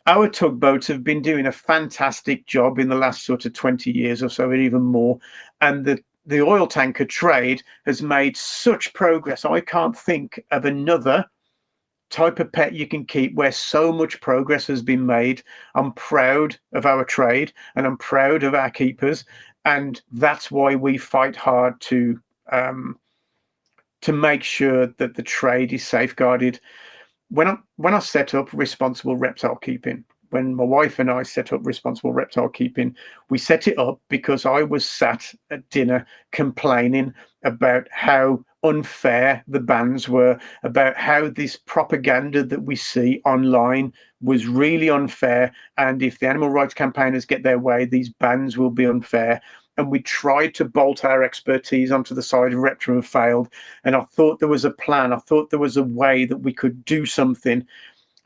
Our tugboats have been doing a fantastic job in the last sort of 20 years or so, or even more. And the oil tanker trade has made such progress. I can't think of another type of pet you can keep where so much progress has been made. I'm proud of our trade and I'm proud of our keepers. And that's why we fight hard to make sure that the trade is safeguarded. When I set up Responsible Reptile Keeping, when my wife and I set up Responsible Reptile Keeping, we set it up because I was sat at dinner complaining about how unfair the bans were, about how this propaganda that we see online was really unfair. And if the animal rights campaigners get their way, these bans will be unfair. And we tried to bolt our expertise onto the side of Reptile and failed. And I thought there was a plan. I thought there was a way that we could do something.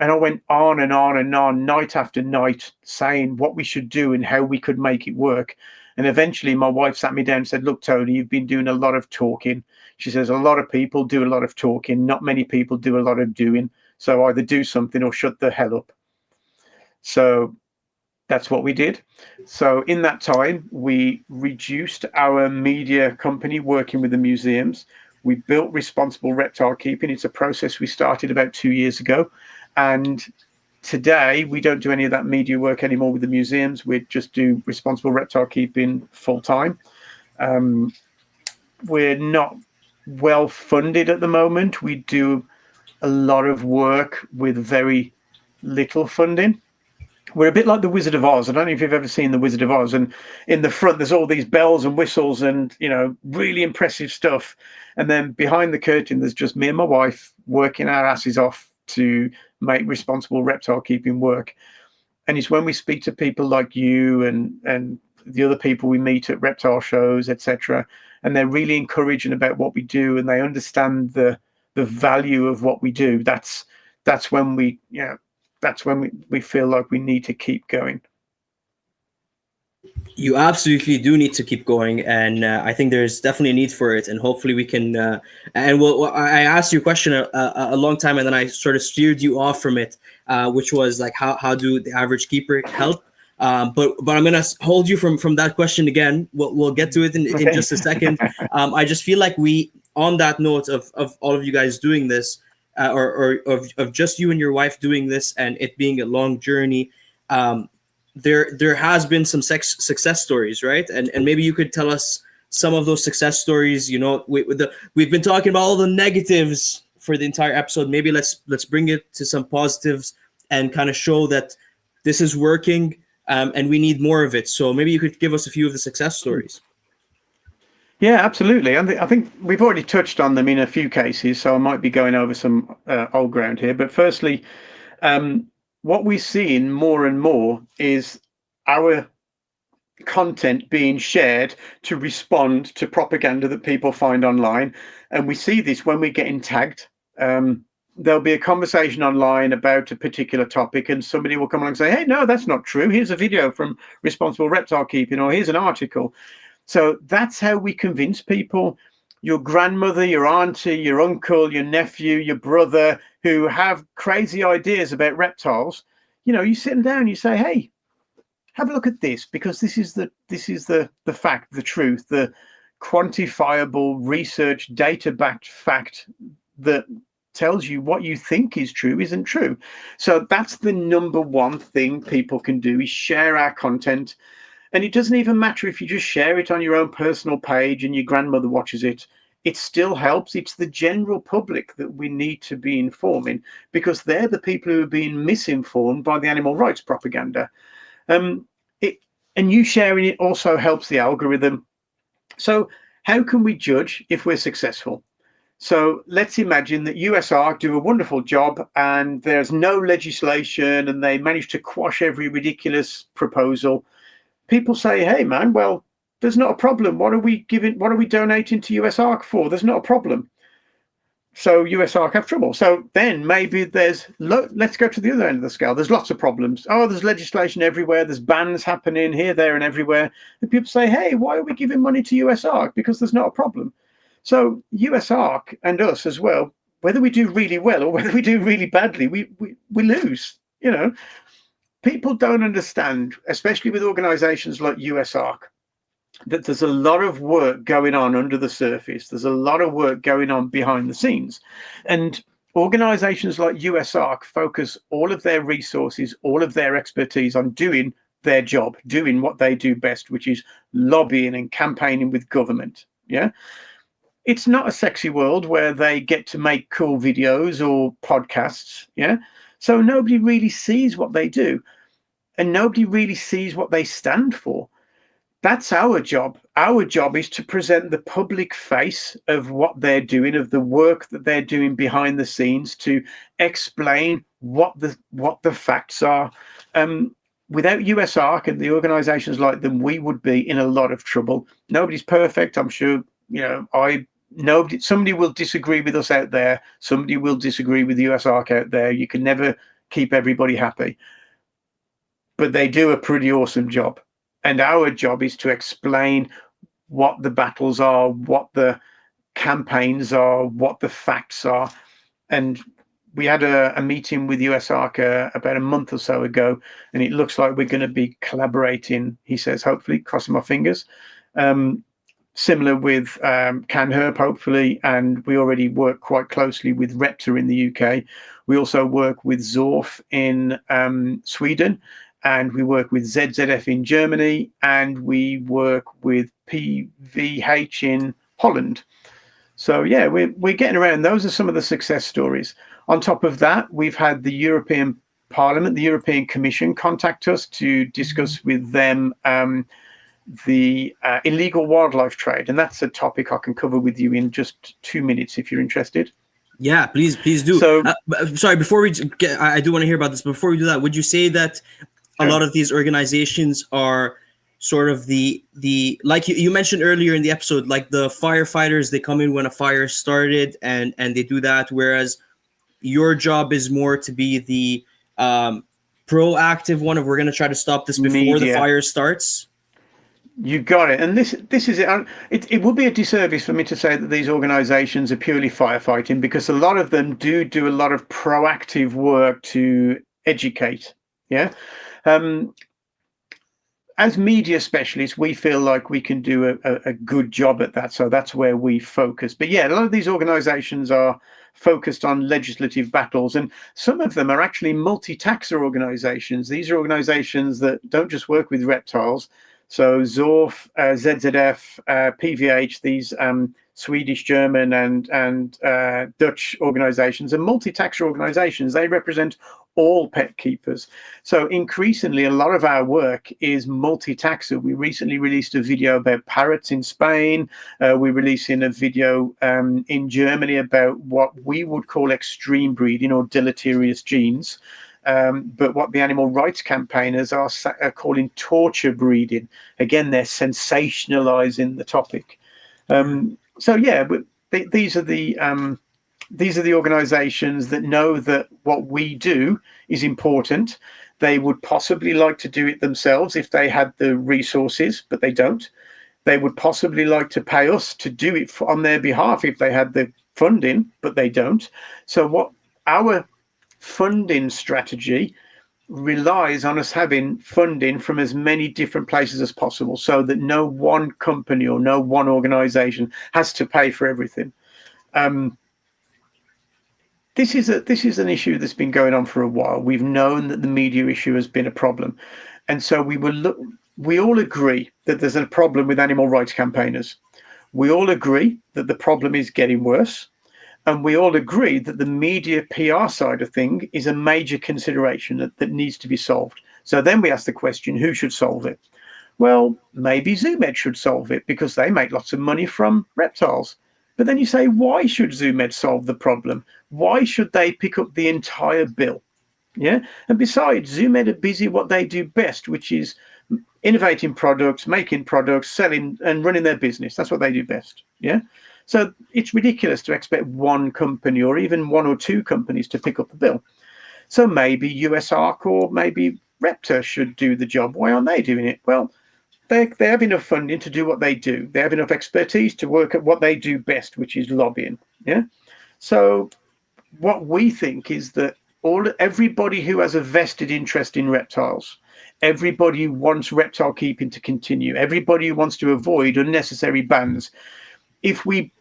And I went on and on and on, night after night, saying what we should do and how we could make it work. And eventually my wife sat me down and said, look, Tony, you've been doing a lot of talking. She says, a lot of people do a lot of talking. Not many people do a lot of doing. So either do something or shut the hell up. So that's what we did. So in that time, we reduced our media company working with the museums. We built Responsible Reptile Keeping. It's a process we started about 2 years ago. And today, we don't do any of that media work anymore with the museums. We just do Responsible Reptile Keeping full time. We're not well funded at the moment. We do a lot of work with very little funding. We're a bit like the Wizard of Oz. I don't know if you've ever seen the Wizard of Oz, and in the front there's all these bells and whistles and really impressive stuff, and then behind the curtain there's just me and my wife working our asses off to make Responsible Reptile Keeping work. And it's when we speak to people like you and the other people we meet at reptile shows, etc., and they're really encouraging about what we do and they understand the value of what we do. That's when we we feel like we need to keep going. You absolutely do need to keep going, and I think there's definitely a need for it, and hopefully we can. And I asked you a question a long time, and then I sort of steered you off from it, which was like, how do the average keeper help? But I'm gonna hold you from that question again. We'll get to it in just a second. I just feel like on that note of all of you guys doing this, or of just you and your wife doing this, and it being a long journey, there has been some success stories, right? And maybe you could tell us some of those success stories. We've been talking about all the negatives for the entire episode. Maybe let's bring it to some positives and kind of show that this is working, and we need more of it. So maybe you could give us a few of the success stories. Yeah, absolutely. I think we've already touched on them in a few cases, so I might be going over some old ground here. But firstly, what we're seeing more and more is our content being shared to respond to propaganda that people find online. And we see this when we're getting tagged. There'll be a conversation online about a particular topic, and somebody will come along and say, hey, no, that's not true. Here's a video from Responsible Reptile Keeping, or here's an article. So that's how we convince people. Your grandmother, your auntie, your uncle, your nephew, your brother, who have crazy ideas about reptiles, you sit them down, you say, hey, have a look at this, because this is the fact, the truth, the quantifiable research, data-backed fact that tells you what you think is true isn't true. So that's the number one thing people can do, is share our content. And it doesn't even matter if you just share it on your own personal page and your grandmother watches it. It still helps. It's the general public that we need to be informing, because they're the people who are being misinformed by the animal rights propaganda. And you sharing it also helps the algorithm. So how can we judge if we're successful? So let's imagine that USARK do a wonderful job and there's no legislation and they manage to quash every ridiculous proposal. People say, hey, man, well, there's not a problem. What are we donating to USARK for? There's not a problem. So USARK have trouble. So then maybe let's go to the other end of the scale. There's lots of problems. Oh, there's legislation everywhere. There's bans happening here, there, and everywhere. And people say, hey, why are we giving money to USARK? Because there's not a problem. So USARK and us as well, whether we do really well or whether we do really badly, we lose. People don't understand, especially with organizations like USARK, that there's a lot of work going on under the surface. There's a lot of work going on behind the scenes. And organizations like USARK focus all of their resources, all of their expertise on doing their job, doing what they do best, which is lobbying and campaigning with government. Yeah. It's not a sexy world where they get to make cool videos or podcasts. Yeah. So nobody really sees what they do, and nobody really sees what they stand for. That's our job. Our job is to present the public face of what they're doing, of the work that they're doing behind the scenes, to explain what the facts are. Without USARK and the organizations like them, we would be in a lot of trouble. Nobody's perfect. I'm sure, somebody will disagree with us out there. Somebody will disagree with USARK out there. You can never keep everybody happy. But they do a pretty awesome job. And our job is to explain what the battles are, what the campaigns are, what the facts are. And we had a meeting with USARK about a month or so ago, and it looks like we're going to be collaborating, he says, hopefully, crossing my fingers. Similar with CanHerp, hopefully, and we already work quite closely with Repta in the UK. We also work with Zorf in Sweden, and we work with ZZF in Germany, and we work with PVH in Holland. So yeah, we're getting around. Those are some of the success stories. On top of that, we've had the European Parliament, the European Commission contact us to discuss with them the illegal wildlife trade, and that's a topic I can cover with you in just 2 minutes if you're interested. Yeah, please do. So, sorry, before we get, I do want to hear about this. Before we do that, would you say that a lot of these organizations are sort of the like you mentioned earlier in the episode, like the firefighters, they come in when a fire started and they do that, whereas your job is more to be the proactive one of, we're going to try to stop this before the fire starts? You got it. And this is it. It would be a disservice for me to say that these organizations are purely firefighting, because a lot of them do a lot of proactive work to educate. Yeah. as media specialists, we feel like we can do a good job at that. So that's where we focus. But yeah, a lot of these organizations are focused on legislative battles, and some of them are actually multi-taxer organizations. These are organizations that don't just work with reptiles. So ZORF, ZZF, PVH, these Swedish, German, and Dutch organizations are multi-taxer organizations. They represent all pet keepers. So increasingly, a lot of our work is multi-taxer. We recently released a video about parrots in Spain. We're releasing a video in Germany about what we would call extreme breeding or deleterious genes. But what the animal rights campaigners are calling torture breeding. Again, they're sensationalizing the topic. So yeah, but these are the organizations that know that what we do is important. They would possibly like to do it themselves if they had the resources, but they don't. They would possibly like to pay us to do it on their behalf if they had the funding, but they don't. So what our funding strategy relies on us having funding from as many different places as possible, so that no one company or no one organization has to pay for everything. This is an issue that's been going on for a while. We've known that the media issue has been a problem, and so we all agree that there's a problem with animal rights campaigners. We all agree that the problem is getting worse, and we all agree that the media PR side of thing is a major consideration that needs to be solved. So then we ask the question, who should solve it? Well, maybe ZooMed should solve it because they make lots of money from reptiles. But then you say, why should ZooMed solve the problem? Why should they pick up the entire bill? Yeah. And besides, ZooMed are busy what they do best, which is innovating products, making products, selling and running their business. That's what they do best. Yeah. So it's ridiculous to expect one company or even one or two companies to pick up the bill. So maybe USARK or maybe Repta should do the job. Why aren't they doing it? Well, they have enough funding to do what they do. They have enough expertise to work at what they do best, which is lobbying. Yeah. So what we think is that everybody who has a vested interest in reptiles, everybody who wants reptile keeping to continue, everybody who wants to avoid unnecessary bans, if we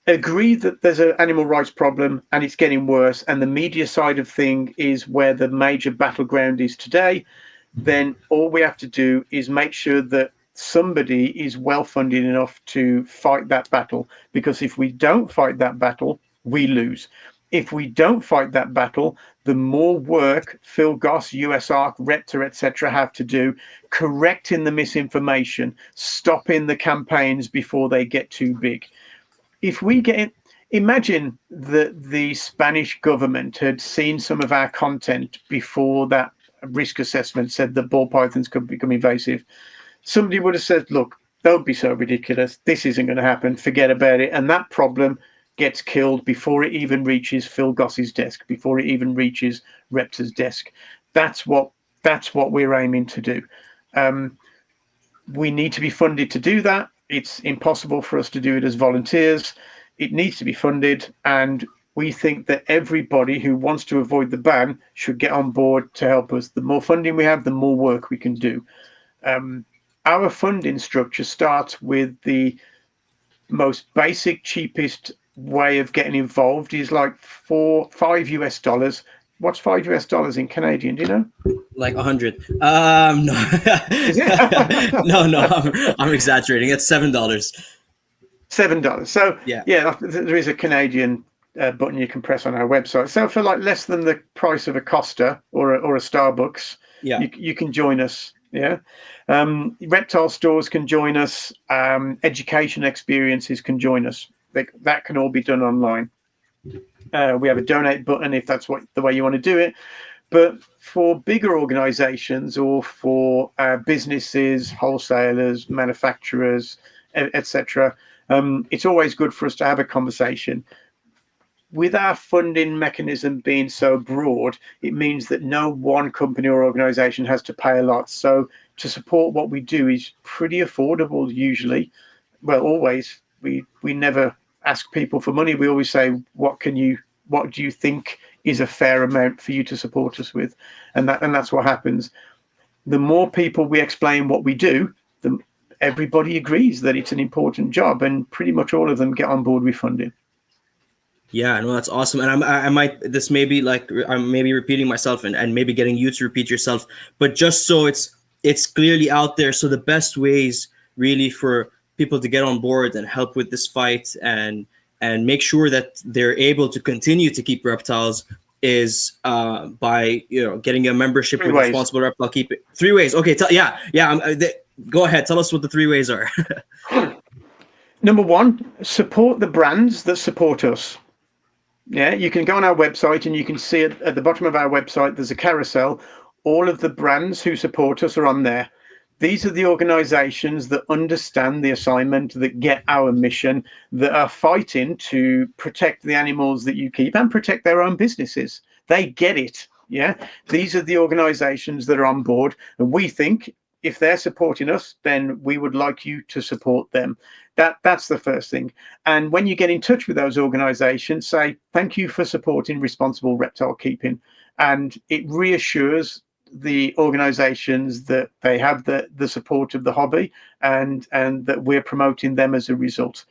agree that there's an animal rights problem and it's getting worse, and the media side of thing is where the major battleground is today, then all we have to do is make sure that somebody is well funded enough to fight that battle. Because if we don't fight that battle, we lose. If we don't fight that battle, the more work Phil Goss, USARK, Repta, etc. have to do, correcting the misinformation, stopping the campaigns before they get too big. If we imagine that the Spanish government had seen some of our content before that risk assessment said that ball pythons could become invasive. Somebody would have said, look, don't be so ridiculous. This isn't going to happen. Forget about it. And that problem gets killed before it even reaches Phil Goss's desk, before it even reaches Repta's desk. That's what we're aiming to do. We need to be funded to do that. It's impossible for us to do it as volunteers. It needs to be funded, and we think that everybody who wants to avoid the ban should get on board to help us. The more funding we have, the more work we can do. Our funding structure starts with the most basic, cheapest way of getting involved is like $5. What's $5 in Canadian? Do you know? Like 100. No, Is it? no, I'm exaggerating. It's $7. $7. So Yeah, there is a Canadian button you can press on our website. So for like less than the price of a Costa or a Starbucks, yeah. you can join us. Yeah. Reptile stores can join us. Education experiences can join us. That can all be done online. We have a donate button if that's the way you want to do it. But for bigger organizations or for businesses, wholesalers, manufacturers, etc., it's always good for us to have a conversation. With our funding mechanism being so broad, it means that no one company or organization has to pay a lot. So to support what we do is pretty affordable usually. Well, always. We never ask people for money. We always say, what do you think is a fair amount for you to support us with? And that's what happens. The more people we explain what we do, everybody agrees that it's an important job, and pretty much all of them get on board with funding. Yeah, no, that's awesome. And I might, this may be like, I'm maybe repeating myself and maybe getting you to repeat yourself, but just so it's clearly out there. So the best ways really for people to get on board and help with this fight and make sure that they're able to continue to keep reptiles is by, getting a membership with Responsible Reptile Keeping. 3 ways. Okay. Go ahead. Tell us what the 3 ways are. Number 1, support the brands that support us. Yeah, you can go on our website and you can see it at the bottom of our website. There's a carousel. All of the brands who support us are on there. These are the organizations that understand the assignment, that get our mission, that are fighting to protect the animals that you keep and protect their own businesses. They get it. Yeah, these are the organizations that are on board. And we think if they're supporting us, then we would like you to support them. That's the first thing. And when you get in touch with those organizations, say, thank you for supporting Responsible Reptile Keeping. And it reassures the organizations that they have the support of the hobby and that we're promoting them as a result.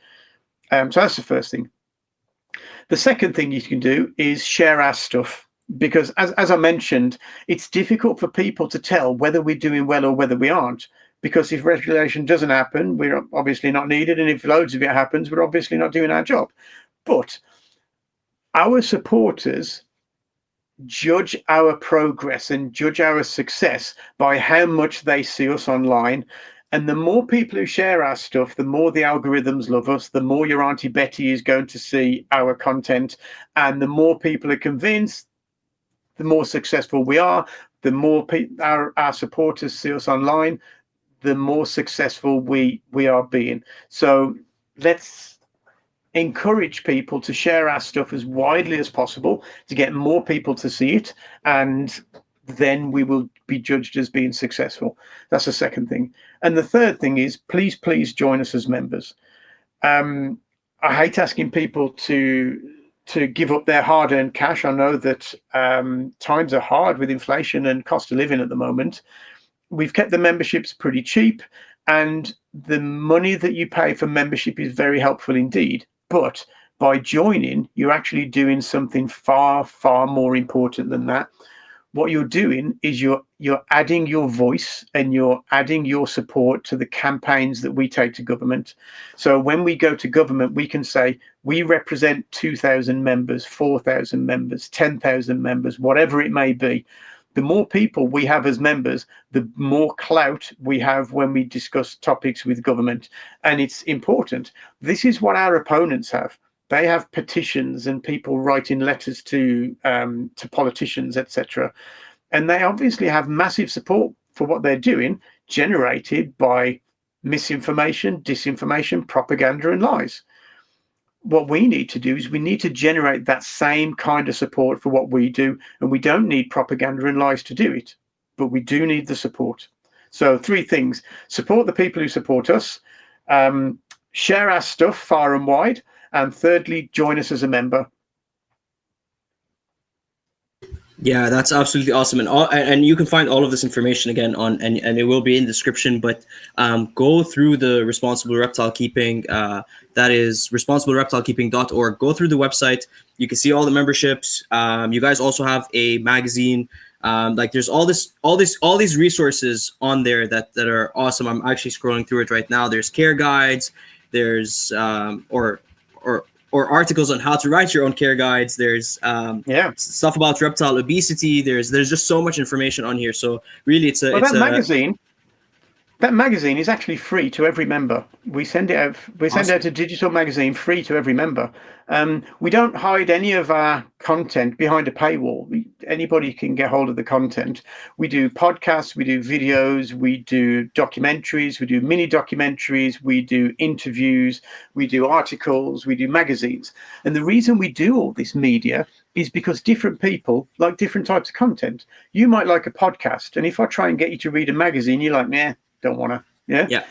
So that's the first thing. The second thing you can do is share our stuff, because as I mentioned, it's difficult for people to tell whether we're doing well or whether we aren't. Because if regulation doesn't happen, we're obviously not needed. And if loads of it happens, we're obviously not doing our job. But our supporters judge our progress and judge our success by how much they see us online. And the more people who share our stuff, the more the algorithms love us, the more your Auntie Betty is going to see our content. And the more people are convinced, the more successful we are, the more our supporters see us online, the more successful we are being. So let's encourage people to share our stuff as widely as possible to get more people to see it, and then we will be judged as being successful. That's the second thing. And the third thing is, please join us as members. I hate asking people to give up their hard-earned cash. I know that times are hard with inflation and cost of living at the moment. We've kept the memberships pretty cheap, and the money that you pay for membership is very helpful indeed. But by joining, you're actually doing something far, far more important than that. What you're doing is you're adding your voice and you're adding your support to the campaigns that we take to government. So when we go to government, we can say we represent 2,000 members, 4,000 members, 10,000 members, whatever it may be. The more people we have as members, the more clout we have when we discuss topics with government. And it's important. This is what our opponents have. They have petitions and people writing letters to politicians, etc. And they obviously have massive support for what they're doing, generated by misinformation, disinformation, propaganda, and lies. What we need to do is we need to generate that same kind of support for what we do. And we don't need propaganda and lies to do it, but we do need the support. So 3 things: support the people who support us, share our stuff far and wide, and thirdly, join us as a member. Yeah, that's absolutely awesome, and you can find all of this information again on and it will be in the description. But go through the Responsible Reptile Keeping. That is responsiblereptilekeeping.org. Go through the website. You can see all the memberships. You guys also have a magazine. There's all these resources on there that are awesome. I'm actually scrolling through it right now. There's care guides. There's or articles on how to write your own care guides. There's stuff about reptile obesity. There's just so much information on here. So really, that magazine is actually free to every member. We send it out. We send out a digital magazine free to every member. We don't hide any of our content behind a paywall. Anybody can get hold of the content. We do podcasts, we do videos, we do documentaries, we do mini documentaries, we do interviews, we do articles, we do magazines. And the reason we do all this media is because different people like different types of content. You might like a podcast, and if I try and get you to read a magazine, you're like, nah, don't want to. Yeah.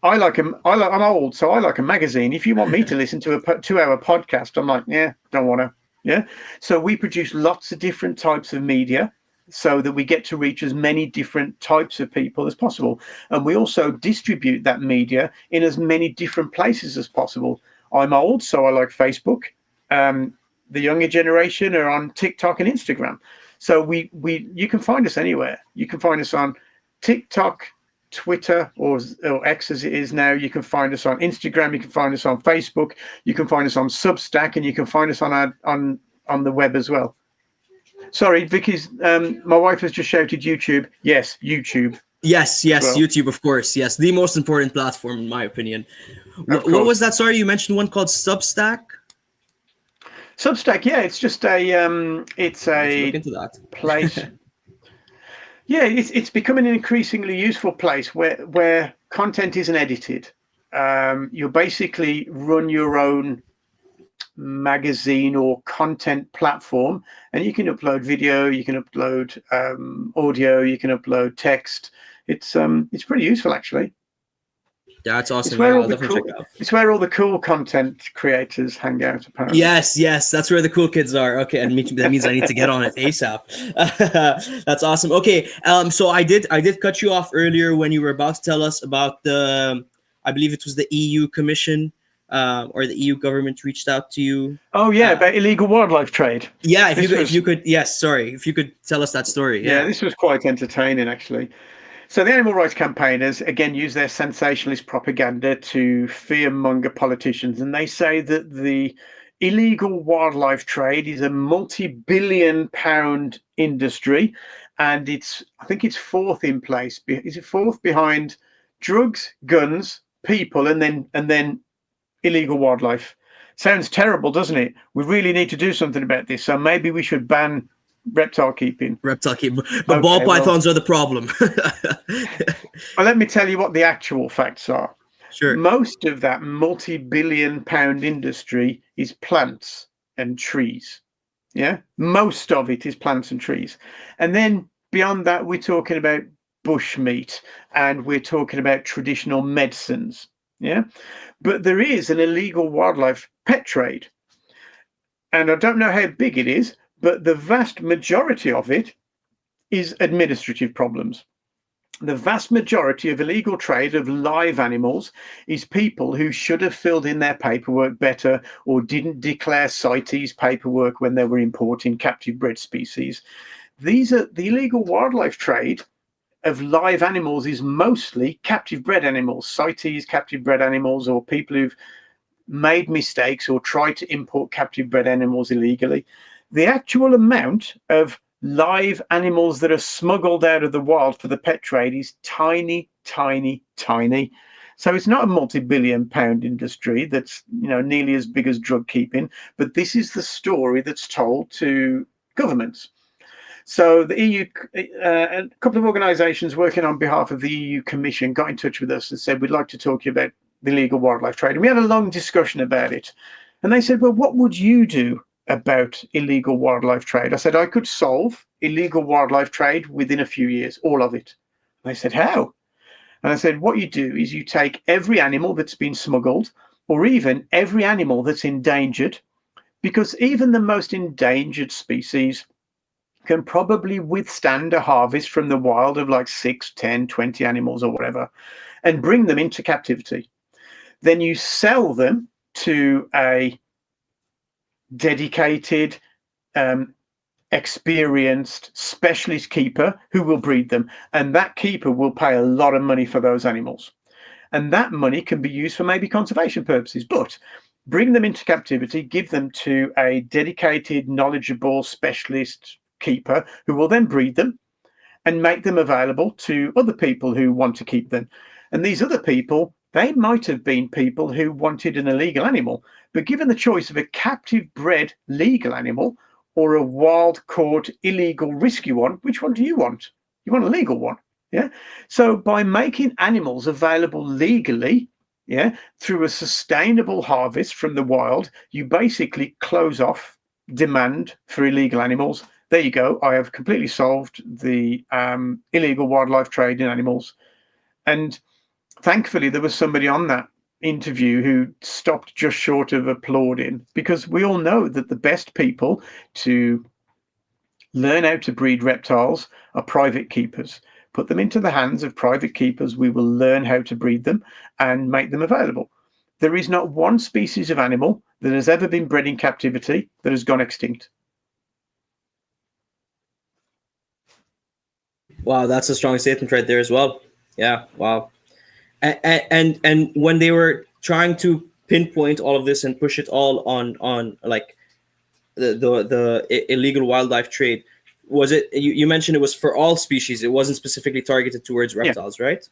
I'm old, so I like a magazine. If you want me to listen to a 2-hour podcast, I'm like, yeah, don't want to. Yeah. So we produce lots of different types of media, so that we get to reach as many different types of people as possible. And we also distribute that media in as many different places as possible. I'm old, so I like Facebook. The younger generation are on TikTok and Instagram. So you can find us anywhere. You can find us on TikTok, Twitter, or X as it is now. You can find us on Instagram. You can find us on Facebook. You can find us on Substack, and you can find us on the web as well. Sorry, Vickie's. My wife has just shouted YouTube. Yes, YouTube. Yes, well. YouTube, of course. Yes, the most important platform, in my opinion. What was that? Sorry, you mentioned one called Substack. Substack, yeah, it's just a Look into that place. Yeah, it's becoming an increasingly useful place where content isn't edited. You basically run your own magazine or content platform, and you can upload video, you can upload audio, you can upload text. It's pretty useful, actually. Yeah, that's awesome. It's where I'll definitely check it out. It's where all the cool content creators hang out, apparently. Yes, that's where the cool kids are. Okay, and that means I need to get on it ASAP. That's awesome. Okay, so I did cut you off earlier when you were about to tell us about I believe it was the EU Commission, or the EU government reached out to you. Oh yeah, about illegal wildlife trade. Yeah, if you could, if you could tell us that story. Yeah, this was quite entertaining, actually. So the animal rights campaigners, again, use their sensationalist propaganda to fearmonger politicians. And they say that the illegal wildlife trade is a multi-billion-pound industry. And I think it's fourth in place. Is it fourth behind drugs, guns, people, and then illegal wildlife? Sounds terrible, doesn't it? We really need to do something about this. So maybe we should ban reptile keeping. But ball pythons are the problem. Well, let me tell you what the actual facts are. Sure. Most of that multi-billion-pound industry is plants and trees. Yeah, most of it is plants and trees. And then beyond that, we're talking about bushmeat, and we're talking about traditional medicines. Yeah, but there is an illegal wildlife pet trade, and I don't know how big it is, but the vast majority of it is administrative problems. The vast majority of illegal trade of live animals is people who should have filled in their paperwork better, or didn't declare CITES paperwork when they were importing captive bred species. These are the illegal wildlife trade of live animals is mostly captive bred animals, CITES captive bred animals, or people who've made mistakes or tried to import captive bred animals illegally. The actual amount of live animals that are smuggled out of the wild for the pet trade is tiny, tiny, tiny. So it's not a multi-billion-pound industry that's nearly as big as drug keeping, but this is the story that's told to governments. So the EU, a couple of organisations working on behalf of the EU Commission got in touch with us and said, we'd like to talk to you about the illegal wildlife trade. And we had a long discussion about it. And they said, well, what would you do about illegal wildlife trade? I said, I could solve illegal wildlife trade within a few years, all of it. And they said, how? And I said, what you do is you take every animal that's been smuggled, or even every animal that's endangered, because even the most endangered species can probably withstand a harvest from the wild of like 6, 10, 20 animals or whatever, and bring them into captivity. Then you sell them to a dedicated, experienced specialist keeper who will breed them, and that keeper will pay a lot of money for those animals, and that money can be used for maybe conservation purposes. But bring them into captivity, give them to a dedicated, knowledgeable specialist keeper who will then breed them and make them available to other people who want to keep them. And these other people, they might have been people who wanted an illegal animal, but given the choice of a captive bred legal animal or a wild caught illegal risky one, which one do you want? You want a legal one. Yeah. So by making animals available legally, through a sustainable harvest from the wild, you basically close off demand for illegal animals. There you go. I have completely solved the illegal wildlife trade in animals. And thankfully, there was somebody on that interview who stopped just short of applauding, because we all know that the best people to learn how to breed reptiles are private keepers. Put them into the hands of private keepers. We will learn how to breed them and make them available. There is not one species of animal that has ever been bred in captivity that has gone extinct. Wow, that's a strong statement right there as well. Yeah, wow. And when they were trying to pinpoint all of this and push it all on like the illegal wildlife trade, was it you mentioned it was for all species? It wasn't specifically targeted towards Yeah. reptiles, right?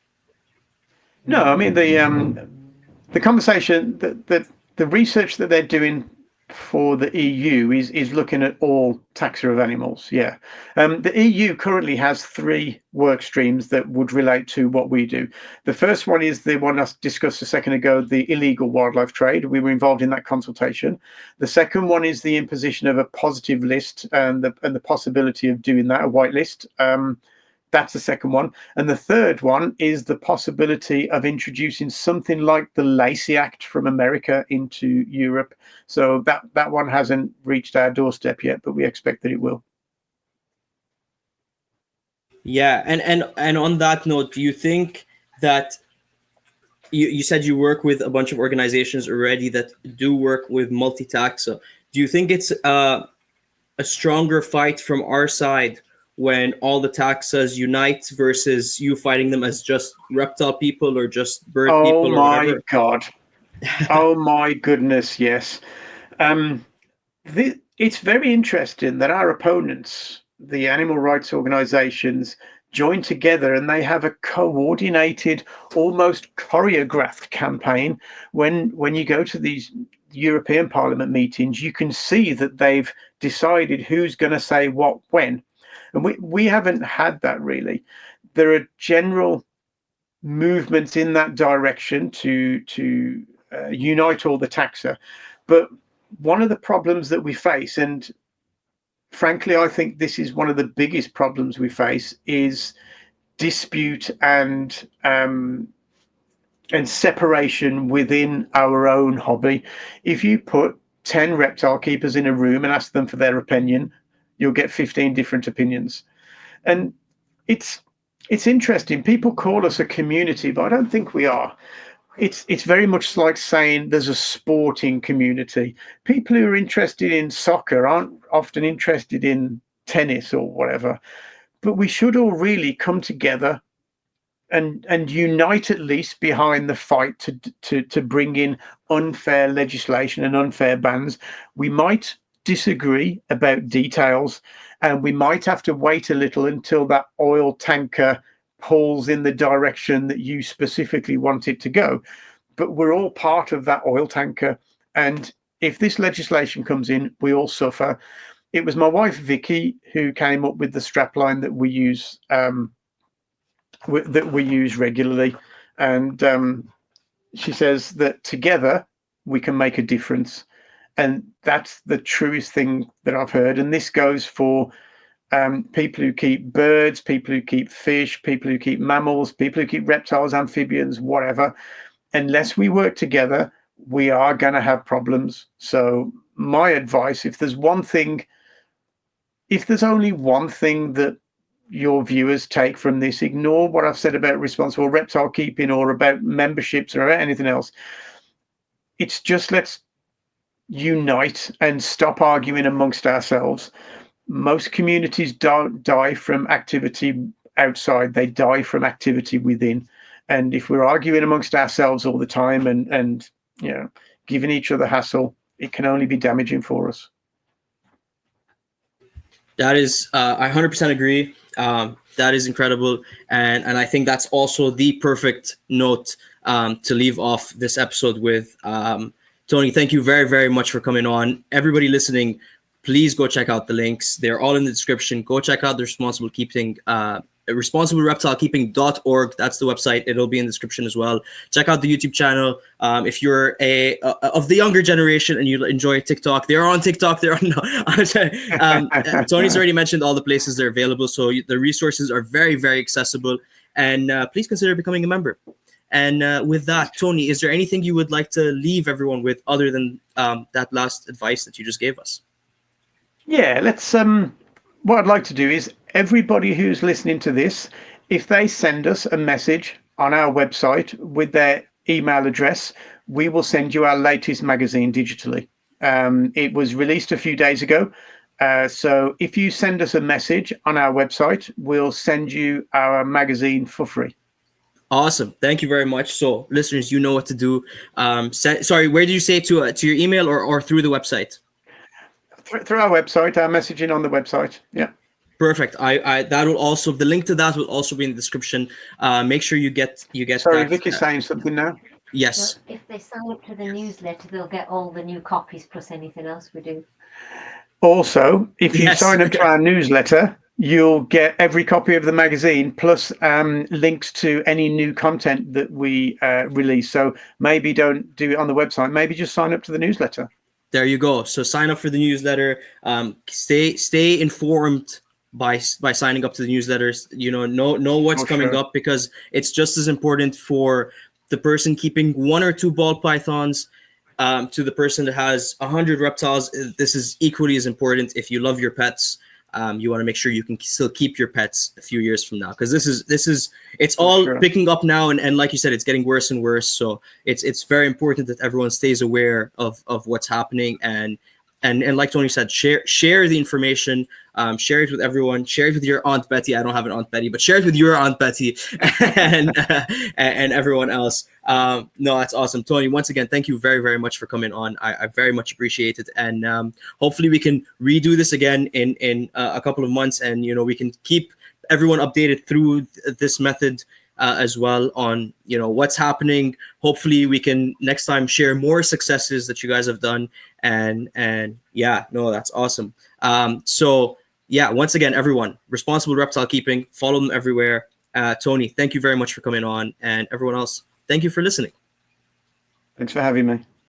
No, I mean the conversation that the research that they're doing for the EU is looking at all taxa of animals. Yeah, the EU currently has 3 work streams that would relate to what we do. The first one is the one I discussed a second ago, the illegal wildlife trade. We were involved in that consultation. The second one is the imposition of a positive list and the possibility of doing that, a white list. That's the second one. And the third one is the possibility of introducing something like the Lacey Act from America into Europe. So that one hasn't reached our doorstep yet, but we expect that it will. Yeah, and on that note, do you think that you said you work with a bunch of organizations already that do work with multi-taxa? Do you think it's a stronger fight from our side when all the taxas unite versus you fighting them as just reptile people or just bird people or my whatever? God. Oh my goodness, yes. It's very interesting that our opponents, the animal rights organizations, join together and they have a coordinated, almost choreographed campaign. When you go to these European Parliament meetings, you can see that they've decided who's going to say what when. And we haven't had that really. There are general movements in that direction to unite all the taxa. But one of the problems that we face, and frankly, I think this is one of the biggest problems we face, is dispute and separation within our own hobby. If you put 10 reptile keepers in a room and ask them for their opinion, you'll get 15 different opinions. And it's interesting. People call us a community, but I don't think we are. It's very much like saying there's a sporting community. People who are interested in soccer aren't often interested in tennis or whatever. But we should all really come together and unite at least behind the fight to bring in unfair legislation and unfair bans. We might disagree about details, and we might have to wait a little until that oil tanker pulls in the direction that you specifically want it to go. But we're all part of that oil tanker. And if this legislation comes in, we all suffer. It was my wife, Vickie, who came up with the strapline that we use regularly. And she says that together we can make a difference. And that's the truest thing that I've heard. And this goes for people who keep birds, people who keep fish, people who keep mammals, people who keep reptiles, amphibians, whatever. Unless we work together, we are going to have problems. So my advice, if there's only one thing that your viewers take from this, ignore what I've said about responsible reptile keeping or about memberships or about anything else. It's just, let's unite and stop arguing amongst ourselves. Most communities don't die from activity outside, they die from activity within. And if we're arguing amongst ourselves all the time and giving each other hassle, it can only be damaging for us. That is, I 100% agree. That is incredible, and I think that's also the perfect note to leave off this episode with. Tony, thank you very, very much for coming on. Everybody listening, please go check out the links. They're all in the description. Go check out the Responsible Keeping, responsiblereptilekeeping.org. That's the website. It'll be in the description as well. Check out the YouTube channel. If you're of the younger generation and you enjoy TikTok, they're on TikTok. They're on. Tony's already mentioned all the places they're available, so the resources are very, very accessible. And please consider becoming a member. And with that, Tony, is there anything you would like to leave everyone with other than that last advice that you just gave us? Yeah, let's what I'd like to do is everybody who's listening to this, if they send us a message on our website with their email address, we will send you our latest magazine digitally. It was released a few days ago. So if you send us a message on our website, we'll send you our magazine for free. Awesome. Thank you very much. So listeners, you know what to do. Sorry, where did you say to your email or through the website? Through our website, our messaging on the website. Yeah. Perfect. I that will also, the link to that will also be in the description. Make sure you get Sorry, that. Vickie's saying something now. Yes. Well, if they sign up to the newsletter, they'll get all the new copies plus anything else we do. Also, if you Yes. sign up to our newsletter, you'll get every copy of the magazine plus links to any new content that we release. So maybe don't do it on the website. Maybe just sign up to the newsletter. There you go. So sign up for the newsletter. Stay informed by signing up to the newsletters. You know what's coming up, because it's just as important for the person keeping 1 or 2 ball pythons to the person that has 100 reptiles. This is equally as important. If you love your pets, you want to make sure you can still keep your pets a few years from now, because it's all picking up now, and like you said, it's getting worse and worse. So it's very important that everyone stays aware of what's happening, and like Tony said, share the information, share it with everyone, share it with your Aunt Betty. I don't have an Aunt Betty, but share it with your Aunt Betty and everyone else. No, that's awesome. Tony, once again, thank you very, very much for coming on. I very much appreciate it. And hopefully we can redo this again in a couple of months, and we can keep everyone updated through this method as well on what's happening. Hopefully we can next time share more successes that you guys have done, and yeah, no, that's awesome. So yeah, once again, everyone, Responsible Reptile Keeping, follow them everywhere. Tony, thank you very much for coming on, and everyone else, thank you for listening. Thanks for having me.